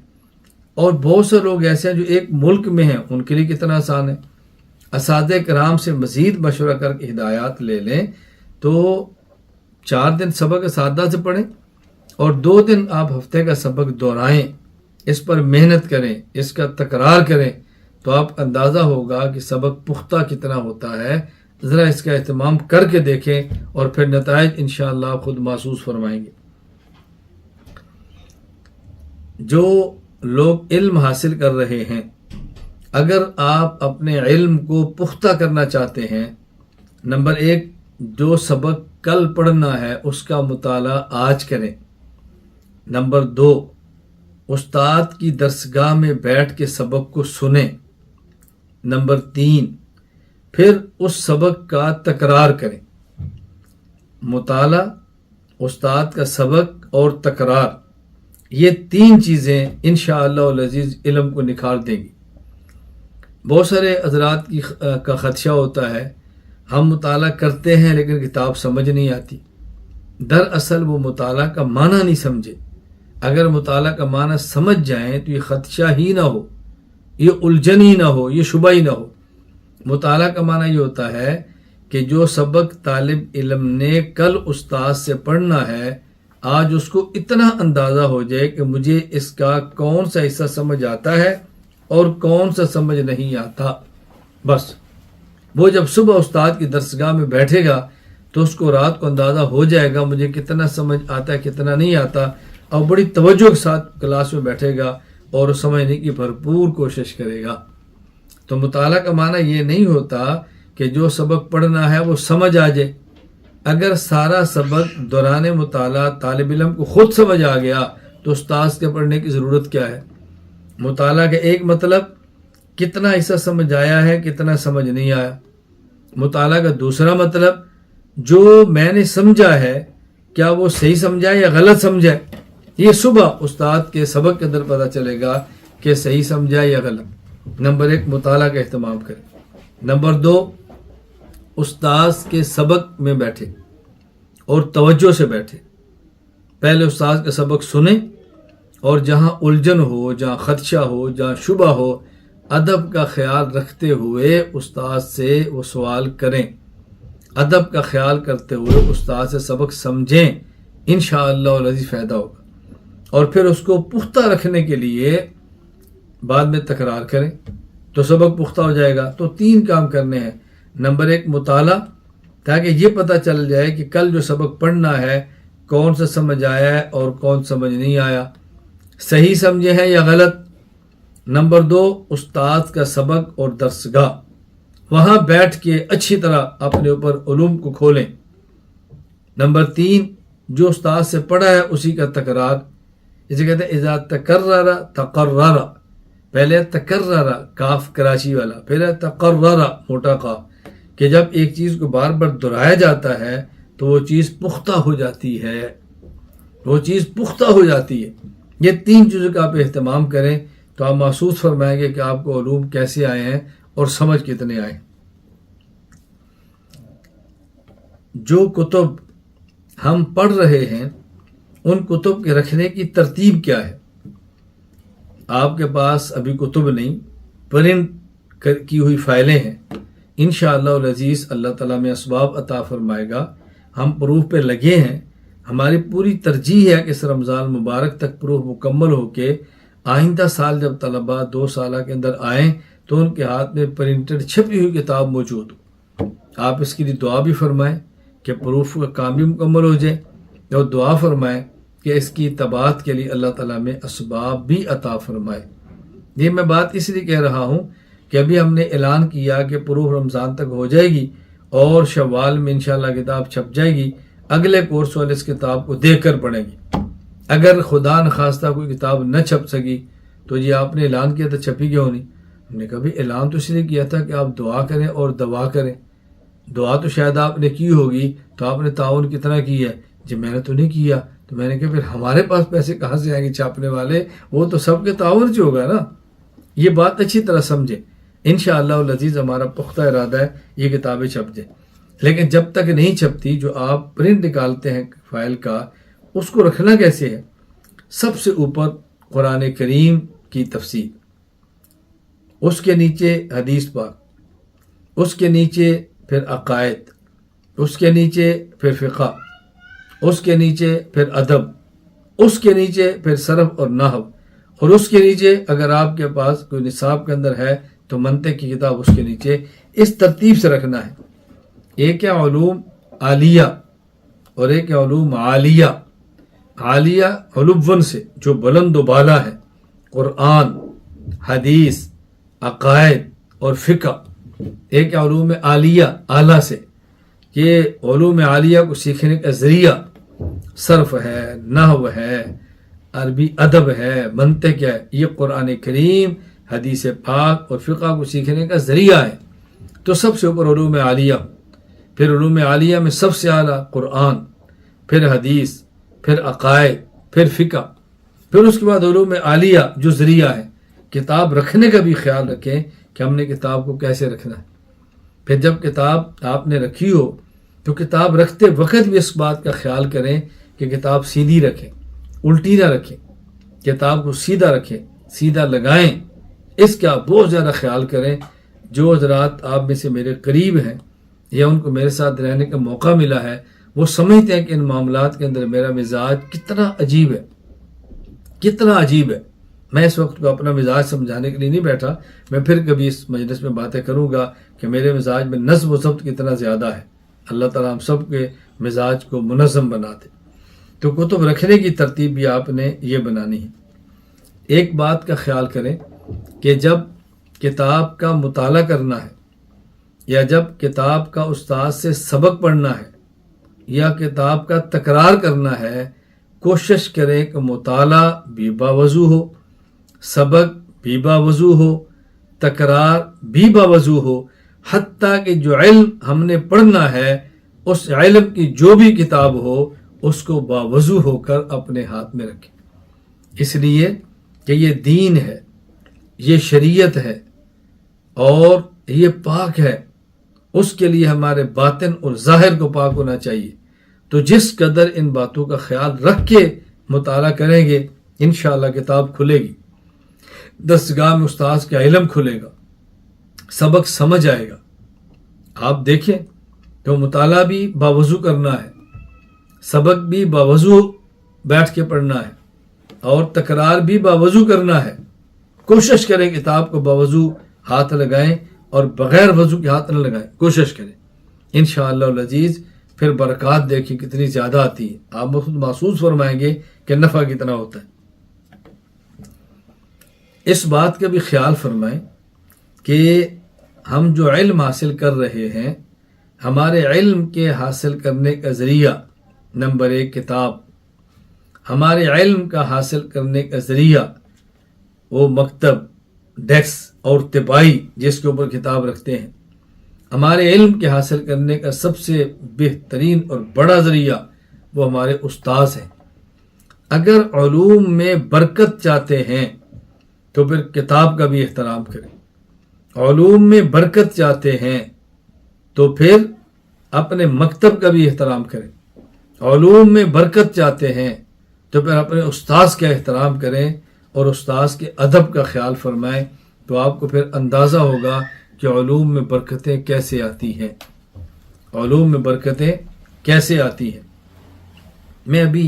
اور بہت سے لوگ ایسے ہیں جو ایک ملک میں ہیں، ان کے لیے کتنا آسان ہے۔ اساتذہ کرام سے مزید مشورہ کر کے ہدایات لے لیں تو 4 دن سبق اساتذہ سے پڑھیں اور 2 دن آپ ہفتے کا سبق دہرائیں، اس پر محنت کریں، اس کا تکرار کریں، تو آپ اندازہ ہوگا کہ سبق پختہ کتنا ہوتا ہے۔ ذرا اس کا اہتمام کر کے دیکھیں اور پھر نتائج انشاءاللہ خود محسوس فرمائیں گے۔ جو لوگ علم حاصل کر رہے ہیں، اگر آپ اپنے علم کو پختہ کرنا چاہتے ہیں، نمبر 1، جو سبق کل پڑھنا ہے اس کا مطالعہ آج کریں۔ نمبر 2، استاد کی درسگاہ میں بیٹھ کے سبق کو سنیں۔ نمبر 3، پھر اس سبق کا تکرار کریں۔ مطالعہ استاد کا سبق اور تکرار، یہ تین چیزیں انشاءاللہ العزیز علم کو نکھار دیں گی۔ بہت سارے حضرات کا خدشہ ہوتا ہے ہم مطالعہ کرتے ہیں لیکن کتاب سمجھ نہیں آتی۔ دراصل وہ مطالعہ کا معنی نہیں سمجھے۔ اگر مطالعہ کا معنی سمجھ جائیں تو یہ خدشہ ہی نہ ہو، یہ الجھن ہی نہ ہو، یہ شبہ ہی نہ ہو۔ مطالعہ کا معنی یہ ہوتا ہے کہ جو سبق طالب علم نے کل استاد سے پڑھنا ہے، آج اس کو اتنا اندازہ ہو جائے کہ مجھے اس کا کون سا حصہ سمجھ آتا ہے اور کون سا سمجھ نہیں آتا۔ بس وہ جب صبح استاد کی درسگاہ میں بیٹھے گا تو اس کو رات کو اندازہ ہو جائے گا مجھے کتنا سمجھ آتا ہے کتنا نہیں آتا، اور بڑی توجہ کے ساتھ کلاس میں بیٹھے گا اور سمجھنے کی بھرپور کوشش کرے گا۔ تو مطالعہ کا معنی یہ نہیں ہوتا کہ جو سبق پڑھنا ہے وہ سمجھ آ جائے۔ اگر سارا سبق دوران مطالعہ طالب علم کو خود سمجھ آ گیا تو استاد کے پڑھنے کی ضرورت کیا ہے؟ مطالعہ کا ایک مطلب کتنا حصہ سمجھ آیا ہے کتنا سمجھ نہیں آیا۔ مطالعہ کا دوسرا مطلب جو میں نے سمجھا ہے کیا وہ صحیح سمجھا یا غلط سمجھا۔ یہ صبح استاد کے سبق کے اندر پتہ چلے گا کہ صحیح سمجھا یا غلط۔ نمبر 1 مطالعہ کا اہتمام کریں۔ نمبر 2 استاد کے سبق میں بیٹھے اور توجہ سے بیٹھے۔ پہلے استاد کا سبق سنیں اور جہاں الجھن ہو، جہاں خدشہ ہو، جہاں شبہ ہو، ادب کا خیال رکھتے ہوئے استاد سے وہ سوال کریں۔ ادب کا خیال کرتے ہوئے استاد سے سبق سمجھیں، انشاءاللہ العزیز فائدہ ہوگا۔ اور پھر اس کو پختہ رکھنے کے لیے بعد میں تکرار کریں تو سبق پختہ ہو جائے گا۔ تو 3 کام کرنے ہیں۔ نمبر 1 مطالعہ، تاکہ یہ پتہ چل جائے کہ کل جو سبق پڑھنا ہے کون سا سمجھ آیا ہے اور کون سمجھ نہیں آیا، صحیح سمجھے ہیں یا غلط۔ نمبر 2 استاد کا سبق اور درسگاہ، وہاں بیٹھ کے اچھی طرح اپنے اوپر علوم کو کھولیں۔ نمبر 3 جو استاد سے پڑھا ہے اسی کا تکرار، اسے کہتے ہیں اذا تکرر تقرر۔ پہلے تکرر کاف کراچی والا، پھر تقرر موٹا قاف، کہ جب ایک چیز کو بار بار دہرایا جاتا ہے تو وہ چیز پختہ ہو جاتی ہے، وہ چیز پختہ ہو جاتی ہے۔ یہ 3 چیزوں کا آپ اہتمام کریں تو آپ محسوس فرمائیں گے کہ آپ کو علوم کیسے آئے ہیں اور سمجھ کتنے آئے۔ جو کتب ہم پڑھ رہے ہیں ان کتب کے رکھنے کی ترتیب کیا ہے؟ آپ کے پاس ابھی کتب نہیں، پرنٹ کی ہوئی فائلیں ہیں۔ انشاءاللہ العزیز اللہ تعالیٰ میں اسباب عطا فرمائے گا۔ ہم پروف پہ لگے ہیں۔ ہماری پوری ترجیح ہے کہ اس رمضان مبارک تک پروف مکمل ہو کے آئندہ سال جب طلباء 2 سالہ کے اندر آئیں تو ان کے ہاتھ میں پرنٹڈ چھپی ہوئی کتاب موجود ہو۔ آپ اس کے لیے دعا بھی فرمائیں کہ پروف کا کام بھی مکمل ہو جائے، اور دعا فرمائیں کہ اس کی طباعت کے لیے اللہ تعالیٰ میں اسباب بھی عطا فرمائے۔ یہ میں بات اس لیے کہہ رہا ہوں کہ ابھی ہم نے اعلان کیا کہ پروف رمضان تک ہو جائے گی اور شوال میں انشاءاللہ کتاب چھپ جائے گی۔ اگلے کورس والے اس کتاب کو دیکھ کر پڑھیں گے۔ اگر خدا نخواستہ کوئی کتاب نہ چھپ سکی تو یہ آپ نے اعلان کیا تھا چھپی کیوں نہیں؟ ہم نے کبھی اعلان تو اس لیے کیا تھا کہ آپ دعا کریں اور دوا کریں۔ دعا تو شاید آپ نے کی ہوگی تو آپ نے تعاون کتنا کیا ہے؟ جی میں نے تو نہیں کیا، تو میں نے کہا پھر ہمارے پاس پیسے کہاں سے آئیں گے چھاپنے والے؟ وہ تو سب کے تعاون سے ہوگا نا۔ یہ بات اچھی طرح سمجھیں۔ انشاءاللہ العزیز ہمارا پختہ ارادہ ہے یہ کتابیں چھپ جائیں، لیکن جب تک نہیں چھپتی جو آپ پرنٹ نکالتے ہیں فائل کا، اس کو رکھنا کیسے ہے؟ سب سے اوپر قرآن کریم کی تفسیر، اس کے نیچے حدیث پاک، اس کے نیچے پھر عقائد، اس کے نیچے پھر فقہ، اس کے نیچے پھر ادب، اس کے نیچے پھر صرف اور نحو، اور اس کے نیچے اگر آپ کے پاس کوئی نصاب کے اندر ہے تو منطق کی کتاب اس کے نیچے۔ اس ترتیب سے رکھنا ہے۔ ایک ہے علوم عالیہ اور ایک ہے علوم عالیہ۔ عالیہ علوم سے جو بلند و بالا ہے، قرآن، حدیث، عقائد اور فقہ۔ ایک ہے علوم عالیہ اعلیٰ سے، یہ علوم عالیہ کو سیکھنے کا ذریعہ صرف ہے، نحو ہے، عربی ادب ہے، منطق ہے۔ یہ قرآن کریم، حدیث پاک اور فقہ کو سیکھنے کا ذریعہ ہے۔ تو سب سے اوپر علوم عالیہ، پھر علوم عالیہ میں سب سے اعلیٰ قرآن، پھر حدیث، پھر عقائد، پھر فقہ، پھر اس کے بعد علوم عالیہ جو ذریعہ ہے. کتاب رکھنے کا بھی خیال رکھیں کہ ہم نے کتاب کو کیسے رکھنا ہے. پھر جب کتاب آپ نے رکھی ہو تو کتاب رکھتے وقت بھی اس بات کا خیال کریں کہ کتاب سیدھی رکھیں، الٹی نہ رکھیں، کتاب کو سیدھا رکھیں، سیدھا لگائیں. اس کا بہت زیادہ خیال کریں. جو حضرات آپ میں سے میرے قریب ہیں یا ان کو میرے ساتھ رہنے کا موقع ملا ہے وہ سمجھتے ہیں کہ ان معاملات کے اندر میرا مزاج کتنا عجیب ہے، کتنا عجیب ہے. میں اس وقت کو اپنا مزاج سمجھانے کے لیے نہیں بیٹھا، میں پھر کبھی اس مجلس میں باتیں کروں گا کہ میرے مزاج میں نظم و ضبط کتنا زیادہ ہے. اللہ تعالیٰ ہم سب کے مزاج کو منظم بنا دے. تو کتب رکھنے کی ترتیب بھی آپ نے یہ بنانی ہے. ایک بات کا خیال کریں کہ جب کتاب کا مطالعہ کرنا ہے یا جب کتاب کا استاد سے سبق پڑھنا ہے یا کتاب کا تکرار کرنا ہے، کوشش کریں کہ مطالعہ بھی باوضو ہو، سبق بھی باوضو ہو، تکرار بھی باوضو ہو، حتیٰ کہ جو علم ہم نے پڑھنا ہے اس علم کی جو بھی کتاب ہو اس کو باوضو ہو کر اپنے ہاتھ میں رکھیں. اس لیے کہ یہ دین ہے، یہ شریعت ہے اور یہ پاک ہے. اس کے لیے ہمارے باطن اور ظاہر کو پاک ہونا چاہیے. تو جس قدر ان باتوں کا خیال رکھ کے مطالعہ کریں گے انشاءاللہ کتاب کھلے گی، دستگاہ میں استاذ کا علم کھلے گا، سبق سمجھ آئے گا. آپ دیکھیں تو مطالعہ بھی باوضو کرنا ہے، سبق بھی باوضو بیٹھ کے پڑھنا ہے اور تکرار بھی باوضو کرنا ہے. کوشش کریں کتاب کو باوضو ہاتھ لگائیں اور بغیر وضو کے ہاتھ نہ لگائیں، کوشش کریں. انشاءاللہ العزیز پھر برکات دیکھیں کتنی زیادہ آتی ہے. آپ خود محسوس فرمائیں گے کہ نفع کتنا ہوتا ہے. اس بات کا بھی خیال فرمائیں کہ ہم جو علم حاصل کر رہے ہیں، ہمارے علم کے حاصل کرنے کا ذریعہ نمبر 1 کتاب، ہمارے علم کا حاصل کرنے کا ذریعہ وہ مکتب، ڈیسک اور طبائی جس کے اوپر کتاب رکھتے ہیں. ہمارے علم کے حاصل کرنے کا سب سے بہترین اور بڑا ذریعہ وہ ہمارے استاذ ہیں. اگر علوم میں برکت چاہتے ہیں تو پھر کتاب کا بھی احترام کریں. علوم میں برکت چاہتے ہیں تو پھر اپنے مکتب کا بھی احترام کریں. علوم میں برکت چاہتے ہیں تو پھر اپنے استاذ کا احترام کریں اور استاذ کے ادب کا خیال فرمائیں. تو آپ کو پھر اندازہ ہوگا کہ علوم میں برکتیں کیسے آتی ہیں، علوم میں برکتیں کیسے آتی ہیں. میں ابھی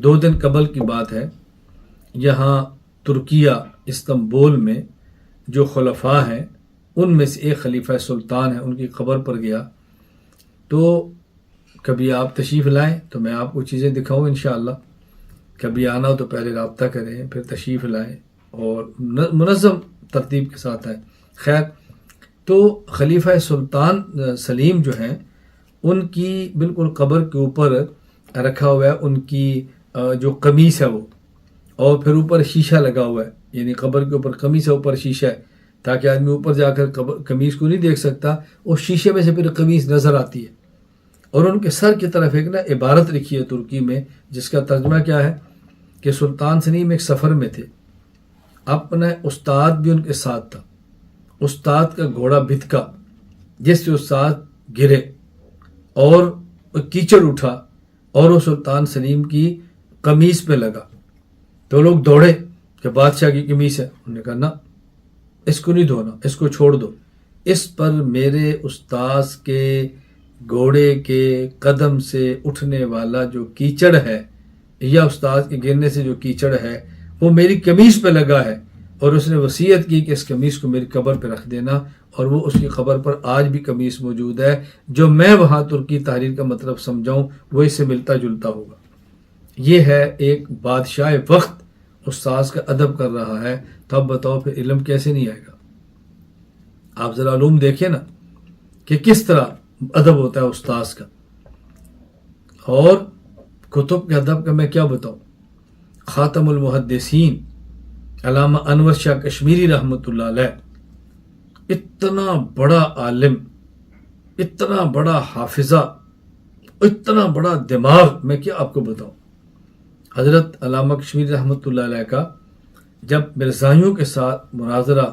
2 دن قبل کی بات ہے، یہاں ترکیہ استنبول میں جو خلفاء ہیں ان میں سے ایک خلیفہ سلطان ہے، ان کی قبر پر گیا. تو کبھی آپ تشریف لائیں تو میں آپ کو چیزیں دکھاؤں انشاءاللہ. کبھی آنا ہو تو پہلے رابطہ کریں پھر تشریف لائیں اور منظم ترتیب کے ساتھ آئیں. خیر، تو خلیفہ سلطان سلیم جو ہیں ان کی بالکل قبر کے اوپر رکھا ہوا ہے ان کی جو قمیص ہے وہ، اور پھر اوپر شیشہ لگا ہوا ہے، یعنی قبر کے اوپر قمیص ہے، اوپر شیشہ ہے تاکہ آدمی اوپر جا کر قمیص کو نہیں دیکھ سکتا، اور شیشے میں سے پھر قمیص نظر آتی ہے. اور ان کے سر کی طرف ایک عبارت لکھی ہے ترکی میں جس کا ترجمہ کیا ہے کہ سلطان سلیم ایک سفر میں تھے، اپنا استاد بھی ان کے ساتھ تھا. استاد کا گھوڑا بھتکا جس سے استاد گرے اور کیچڑ اٹھا اور وہ سلطان سلیم کی قمیص پہ لگا. تو لوگ دوڑے کہ بادشاہ کی قمیص ہے. انہوں نے کہا نہ، اس کو نہیں دھونا، اس کو چھوڑ دو. اس پر میرے استاذ کے گھوڑے کے قدم سے اٹھنے والا جو کیچڑ ہے یا استاد کے گرنے سے جو کیچڑ ہے وہ میری قمیص پہ لگا ہے، اور اس نے وصیت کی کہ اس قمیص کو میری قبر پہ رکھ دینا. اور وہ اس کی قبر پر آج بھی قمیص موجود ہے. جو میں وہاں ترکی تحریر کا مطلب سمجھاؤں وہ اس سے ملتا جلتا ہوگا. یہ ہے ایک بادشاہ وقت استاذ کا ادب کر رہا ہے. تو اب بتاؤ پھر علم کیسے نہیں آئے گا؟ آپ ذرا علوم دیکھیں نا کہ کس طرح ادب ہوتا ہے استاذ کا. اور کتب کے ادب کا میں کیا بتاؤں. خاتم المحدثین علامہ انور شاہ کشمیری رحمۃ اللہ علیہ، اتنا بڑا عالم، اتنا بڑا حافظہ اتنا بڑا دماغ میں کیا آپ کو بتاؤں. حضرت علامہ کشمیری رحمۃ اللہ علیہ کا جب مرزائیوں کے ساتھ مناظرہ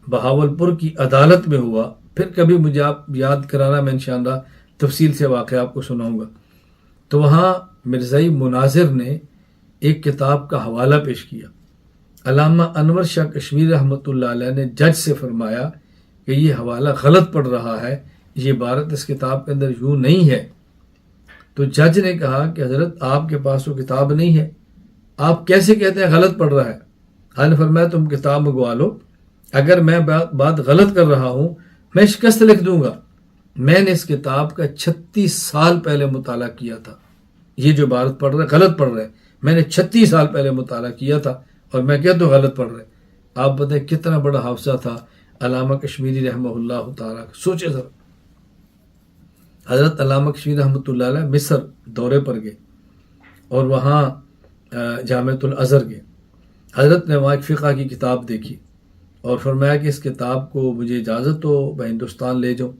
بہاولپور کی عدالت میں ہوا، پھر کبھی مجھے آپ یاد کرانا، میں انشاءاللہ تفصیل سے واقعہ آپ کو سناؤں گا. تو وہاں مرزائی مناظر نے ایک کتاب کا حوالہ پیش کیا. علامہ انور شاہ کشمیری رحمۃ اللہ علیہ نے جج سے فرمایا کہ یہ حوالہ غلط پڑ رہا ہے، یہ عبارت اس کتاب کے اندر یوں نہیں ہے. تو جج نے کہا کہ حضرت آپ کے پاس وہ کتاب نہیں ہے، آپ کیسے کہتے ہیں غلط پڑھ رہا ہے؟ حضرت نے فرمایا تم کتاب منگوا لو، اگر میں بات غلط کر رہا ہوں میں شکست لکھ دوں گا. میں نے اس کتاب کا 36 سال پہلے مطالعہ کیا تھا. یہ جو عبارت پڑھ رہے غلط پڑھ رہے، میں نے 36 سال پہلے مطالعہ کیا تھا اور میں کہتا ہوں غلط پڑھ رہے. آپ بتائیں کتنا بڑا حافظہ تھا علامہ کشمیری رحمہ اللہ تعالیٰ کا. سوچے ذرا، حضرت علامہ کشمیری رحمۃ اللہ علیہ مصر دورے پر گئے اور وہاں جامعۃ الازہر گئے. حضرت نے وہاں ایک فقہ کی کتاب دیکھی اور فرمایا کہ اس کتاب کو مجھے اجازت ہو میں ہندوستان لے جاؤں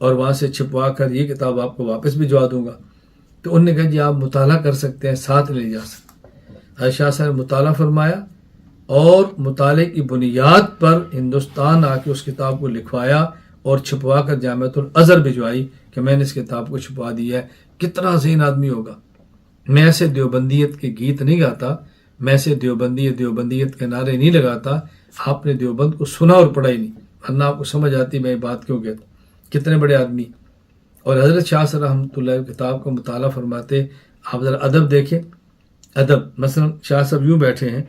اور وہاں سے چھپوا کر یہ کتاب آپ کو واپس بھجوا دوں گا. تو انہوں نے کہا جی آپ مطالعہ کر سکتے ہیں، ساتھ لے جا سکتے. حضرت شاہ صاحب نے مطالعہ فرمایا اور مطالعے کی بنیاد پر ہندوستان آ کے اس کتاب کو لکھوایا اور چھپوا کر جامعۃ الازہر بھجوائی کہ میں نے اس کتاب کو چھپوا دیا ہے. کتنا ذہین آدمی ہوگا. میں ایسے دیوبندیت کے گیت نہیں گاتا، میں ایسے دیوبندیت کے نعرے نہیں لگاتا. آپ نے دیوبند کو سنا اور پڑھا ہی نہیں، ورنہ آپ کو سمجھ آتی میں یہ بات کیوں کہتا. کتنے بڑے آدمی. اور حضرت شاہ صاحب رحمۃ اللہ کتاب کا مطالعہ فرماتے. آپ ذرا ادب دیکھیں، ادب. مثلا شاہ صاحب یوں بیٹھے ہیں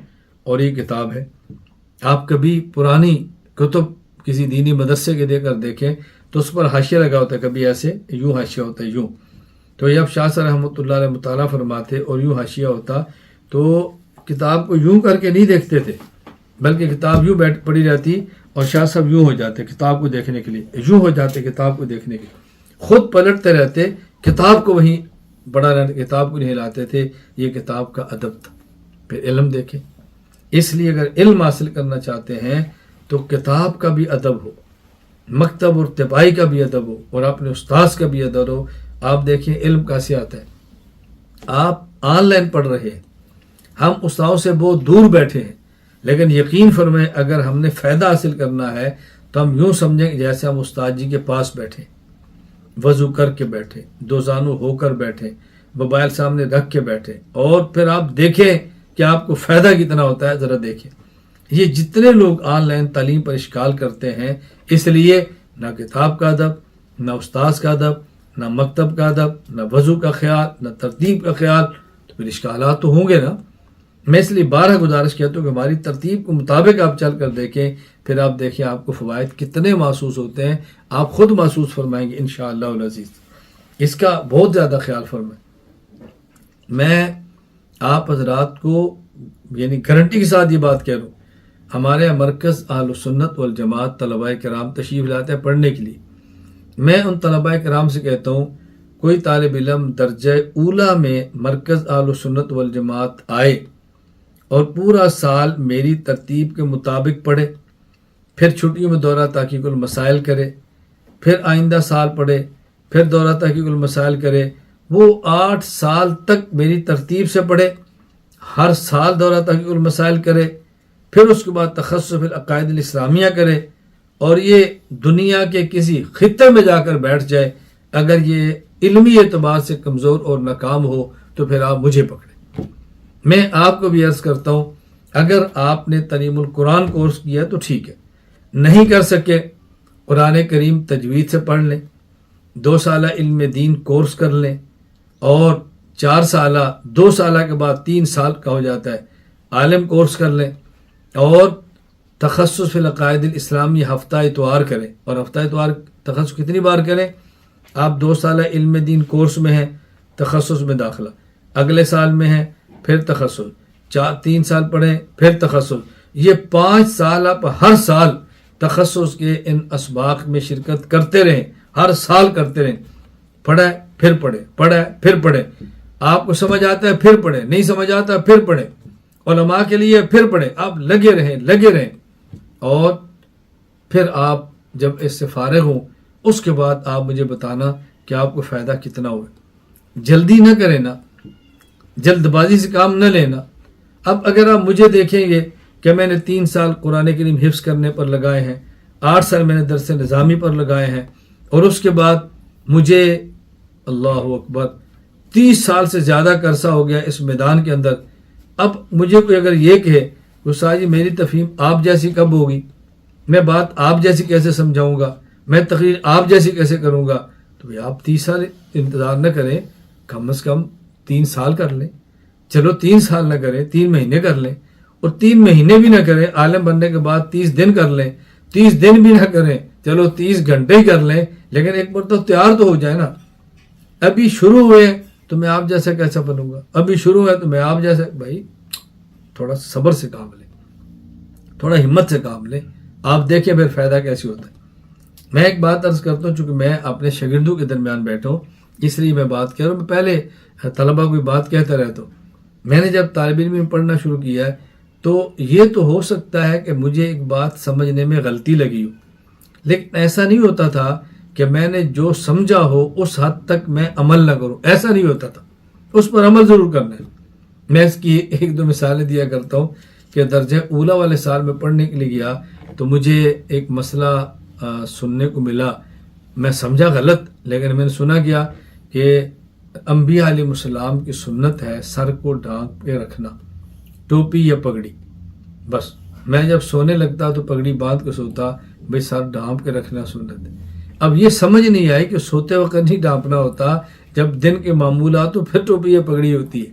اور یہ کتاب ہے. آپ کبھی پرانی کتب کسی دینی مدرسے کے دے کر دیکھیں تو اس پر حاشیہ لگا ہوتا ہے، کبھی ایسے یوں حاشیہ ہوتا ہے یوں. تو یہ اب شاہ صاحب رحمۃ اللہ علیہ مطالعہ فرماتے اور یوں حاشیہ ہوتا تو کتاب کو یوں کر کے نہیں دیکھتے تھے، بلکہ کتاب یوں پڑی رہتی اور شاہ صاحب یوں ہو جاتے کتاب کو دیکھنے کے لیے، یوں ہو جاتے کتاب کو دیکھنے کے لیے، خود پلٹتے رہتے، کتاب کو وہیں بڑا رہتے، کتاب کو نہیں ہلاتے تھے. یہ کتاب کا ادب تھا. پھر علم دیکھیں. اس لیے اگر علم حاصل کرنا چاہتے ہیں تو کتاب کا بھی ادب ہو، مکتب اور طباعی کا بھی ادب ہو اور اپنے استاذ کا بھی ادب ہو. آپ دیکھیں علم کیسے آتا ہے. آپ آن لائن پڑھ رہے ہیں، ہم استاذوں سے بہت دور بیٹھے ہیں، لیکن یقین فرمائیں اگر ہم نے فائدہ حاصل کرنا ہے تو ہم یوں سمجھیں جیسے ہم استاد جی کے پاس بیٹھے، وضو کر کے بیٹھے، دو زانو ہو کر بیٹھے، موبائل سامنے رکھ کے بیٹھے، اور پھر آپ دیکھیں کہ آپ کو فائدہ کتنا ہوتا ہے. ذرا دیکھیں یہ جتنے لوگ آن لائن تعلیم پر اشکال کرتے ہیں، اس لیے نہ کتاب کا ادب، نہ استاذ کا ادب، نہ مکتب کا ادب، نہ وضو کا خیال، نہ ترتیب کا خیال، تو پھر اشکالات تو ہوں گے نا. میں اس لیے بارہ گزارش کہتا ہوں کہ ہماری ترتیب کے مطابق آپ چل کر دیکھیں، پھر آپ دیکھیں آپ کو فوائد کتنے محسوس ہوتے ہیں. آپ خود محسوس فرمائیں گے انشاءاللہ العزیز. اس کا بہت زیادہ خیال فرمائیں. میں آپ حضرات کو یعنی گارنٹی کے ساتھ یہ بات کہہ رہا ہوں، ہمارے مرکز اہل سنت والجماعت طلباء کرام تشریف لاتے ہیں پڑھنے کے لیے. میں ان طلباء کرام سے کہتا ہوں کوئی طالب علم درجہ اولا میں مرکز اہل سنت والجماعت آئے اور پورا سال میری ترتیب کے مطابق پڑھے، پھر چھٹیوں میں دورہ تحقیق المسائل کرے، پھر آئندہ سال پڑھے، پھر دورہ تحقیق المسائل کرے، وہ 8 سال تک میری ترتیب سے پڑھے، ہر سال دورہ تحقیق المسائل کرے، پھر اس کے بعد تخصص فی العقائد الاسلامیہ کرے، اور یہ دنیا کے کسی خطے میں جا کر بیٹھ جائے. اگر یہ علمی اعتبار سے کمزور اور ناکام ہو تو پھر آپ مجھے پکڑیں. میں آپ کو بھی عرض کرتا ہوں اگر آپ نے تعلیم القرآن کورس کیا تو ٹھیک ہے، نہیں کر سکے قرآن کریم تجوید سے پڑھ لیں، 2 سالہ علم دین کورس کر لیں، اور 4 سالہ 2 سالہ کے بعد 3 سال کا ہو جاتا ہے عالم کورس کر لیں، اور تخصص فی العقائد الاسلامی ہفتہ اتوار کریں. اور ہفتہ اتوار تخصص کتنی بار کریں؟ آپ 2 سالہ علم دین کورس میں ہیں، تخصص میں داخلہ، اگلے سال میں ہیں پھر تخصص، 3 سال پڑھیں پھر تخصص. یہ 5 سال آپ ہر سال تخصص کے ان اسباق میں شرکت کرتے رہیں، ہر سال کرتے رہیں. پڑھیں پھر پڑھیں، پڑھیں پھر پڑھیں. آپ کو سمجھ آتا ہے پھر پڑھیں، نہیں سمجھ آتا پھر پڑھیں. علماء کے لیے پھر پڑھیں. آپ لگے رہیں اور پھر آپ جب اس سے فارغ ہوں اس کے بعد آپ مجھے بتانا کہ آپ کو فائدہ کتنا ہوا. جلدی نہ کریں نا، جلد بازی سے کام نہ لینا۔ اب اگر آپ مجھے دیکھیں گے کہ میں نے 3 سال قرآن کریم حفظ کرنے پر لگائے ہیں، 8 سال میں نے درس نظامی پر لگائے ہیں، اور اس کے بعد مجھے اللہ اکبر 30 سال سے زیادہ کا عرصہ ہو گیا اس میدان کے اندر۔ اب مجھے کوئی اگر یہ کہے استاد جی میری تفہیم آپ جیسی کب ہوگی، میں بات آپ جیسی کیسے سمجھاؤں گا، میں تقریر آپ جیسی کیسے کروں گا، تو بھئی آپ 30 سال انتظار نہ کریں، کم از کم 3 سال کر لیں۔ چلو 3 سال نہ کریں، 3 مہینے کر لیں، اور 3 مہینے بھی نہ کریں، عالم بننے کے بعد 30 دن کر لیں، 30 دن بھی نہ کریں، چلو 30 گھنٹے ہی کر لیں، لیکن ایک مرتبہ تیار تو ہو جائے نا۔ ابھی شروع ہوئے تو میں آپ جیسا کیسا بنوں گا، ابھی شروع ہے تو میں آپ جیسا، بھائی تھوڑا صبر سے کام لیں، تھوڑا ہمت سے کام لیں، آپ دیکھیں پھر فائدہ کیسے ہوتا ہے۔ میں ایک بات عرض کرتا ہوں، چونکہ میں اپنے شاگردوں کے درمیان بیٹھا ہوں اس لیے میں بات کر رہا ہوں۔ میں پہلے طلبہ کو بات کہتا رہتا ہوں، میں نے جب طالب علم میں پڑھنا شروع کیا ہے تو یہ تو ہو سکتا ہے کہ مجھے ایک بات سمجھنے میں غلطی لگی ہو، لیکن ایسا نہیں ہوتا تھا کہ میں نے جو سمجھا ہو اس حد تک میں عمل نہ کروں، ایسا نہیں ہوتا تھا، اس پر عمل ضرور کرنا ہے۔ میں اس کی 1-2 مثالیں دیا کرتا ہوں کہ درجہ اولا والے سال میں پڑھنے کے لیے گیا تو مجھے ایک مسئلہ سننے کو ملا، میں سمجھا غلط، لیکن میں نے سنا کیا کہ انبیاء علیہ السلام کی سنت ہے سر کو ڈھانپ کے رکھنا، ٹوپی یا پگڑی، بس میں جب سونے لگتا تو پگڑی باندھ کے سوتا، بھئی سر ڈھانپ کے رکھنا سنت ہے۔ اب یہ سمجھ نہیں آئی کہ سوتے وقت نہیں ڈھانپنا ہوتا، جب دن کے معمولات تو پھر ٹوپی یا پگڑی ہوتی ہے،